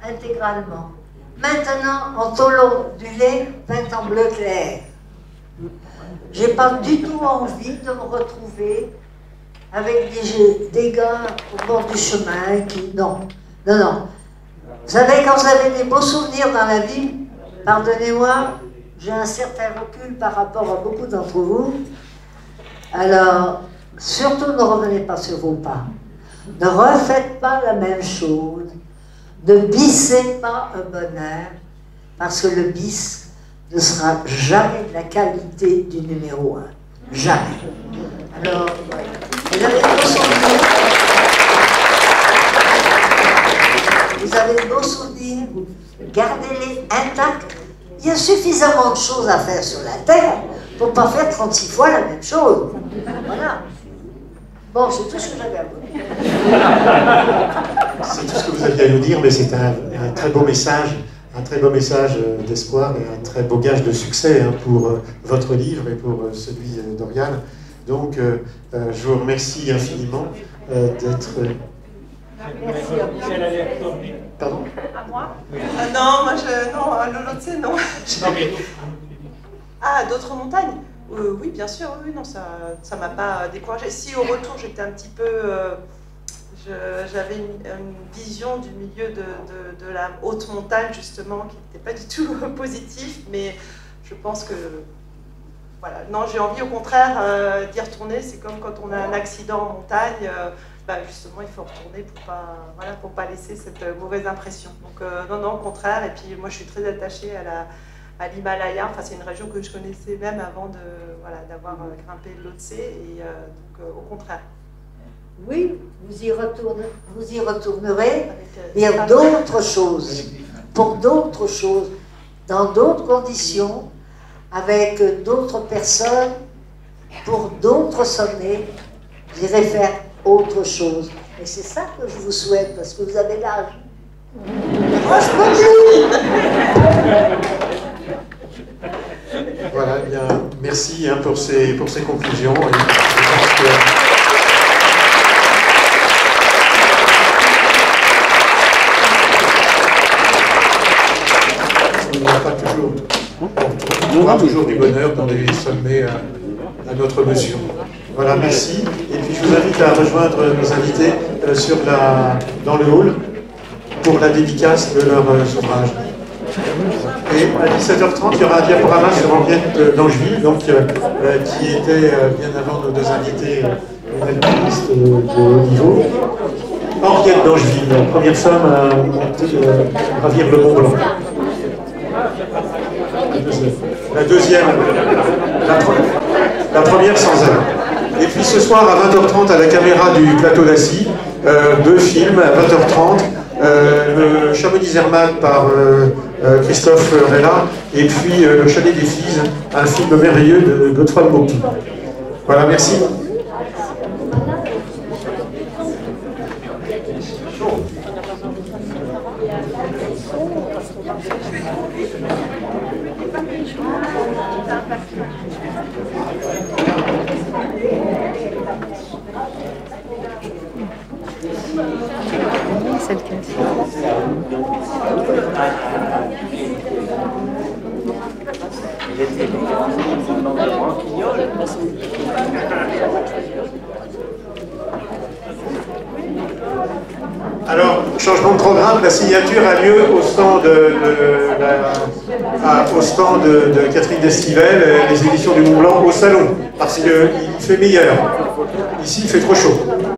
intégralement. Maintenant, en tauleau du lait peint en bleu clair. J'ai pas du tout envie de me retrouver avec des gars au bord du chemin qui... Non, non, non. Vous savez, quand vous avez des beaux souvenirs dans la vie, pardonnez-moi, j'ai un certain recul par rapport à beaucoup d'entre vous. Alors, surtout ne revenez pas sur vos pas. Ne refaites pas la même chose. Ne bissez pas un bonheur, parce que le bis ne sera jamais de la qualité du numéro 1. Jamais. Alors, vous avez de beaux souvenirs. Vous avez de beaux souvenirs. Gardez-les intacts. Il y a suffisamment de choses à faire sur la Terre pour ne pas faire 36 fois la même chose. Voilà. Bon, c'est tout ce que j'avais à vous dire. C'est tout ce que vous aviez à nous dire, mais c'est un très beau message d'espoir et un très beau gage de succès pour votre livre et pour celui d'Oriane. Donc, je vous remercie infiniment d'être... Merci à vous. Pardon? À moi? Non, moi non, l'Olotse, non. Ah, d'autres montagnes? Oui, bien sûr, oui, non, ça m'a pas découragé. Si au retour j'étais un petit peu, j'avais une vision du milieu de la haute montagne justement qui n'était pas du tout positif, mais je pense que voilà, non, j'ai envie au contraire d'y retourner. C'est comme quand on a un accident en montagne, justement il faut retourner pour pas laisser cette mauvaise impression. Donc non, au contraire. Et puis moi je suis très attachée à l'Himalaya. Enfin, c'est une région que je connaissais même avant d'avoir grimpé l'Otse, et donc au contraire. Oui, vous y retournerez, mais il y a d'autres choses, pour d'autres choses, dans d'autres conditions, avec d'autres personnes, pour d'autres sommets, j'irai faire autre chose. Et c'est ça que je vous souhaite, parce que vous avez l'âge. Moi, je peux plus. Voilà, eh bien, merci pour ces conclusions. Et je pense que... On n'aura pas toujours, on trouvera toujours du bonheur dans des sommets à notre mesure. Voilà, merci. Et puis je vous invite à rejoindre nos invités dans le hall pour la dédicace de leurs ouvrages. Et à 17h30, il y aura un diaporama sur Henriette d'Angeville, donc, qui était bien avant nos deux invités, une alpiniste de haut niveau. Henriette d'Angeville, première femme à gravir le Mont Blanc. La deuxième, la première sans elle. Et puis ce soir à 20h30 à la caméra du plateau d'Assis, deux films à 20h30. Le Chamonix-Zermatt par Christophe Rella, et puis Le Chalet des Filles, un film merveilleux de Godefroy Mauky. Voilà, merci. Alors, changement de programme, la signature a lieu au stand de Catherine Destivelle, les éditions du Mont Blanc, au salon, parce qu'il fait meilleur. Ici, il fait trop chaud.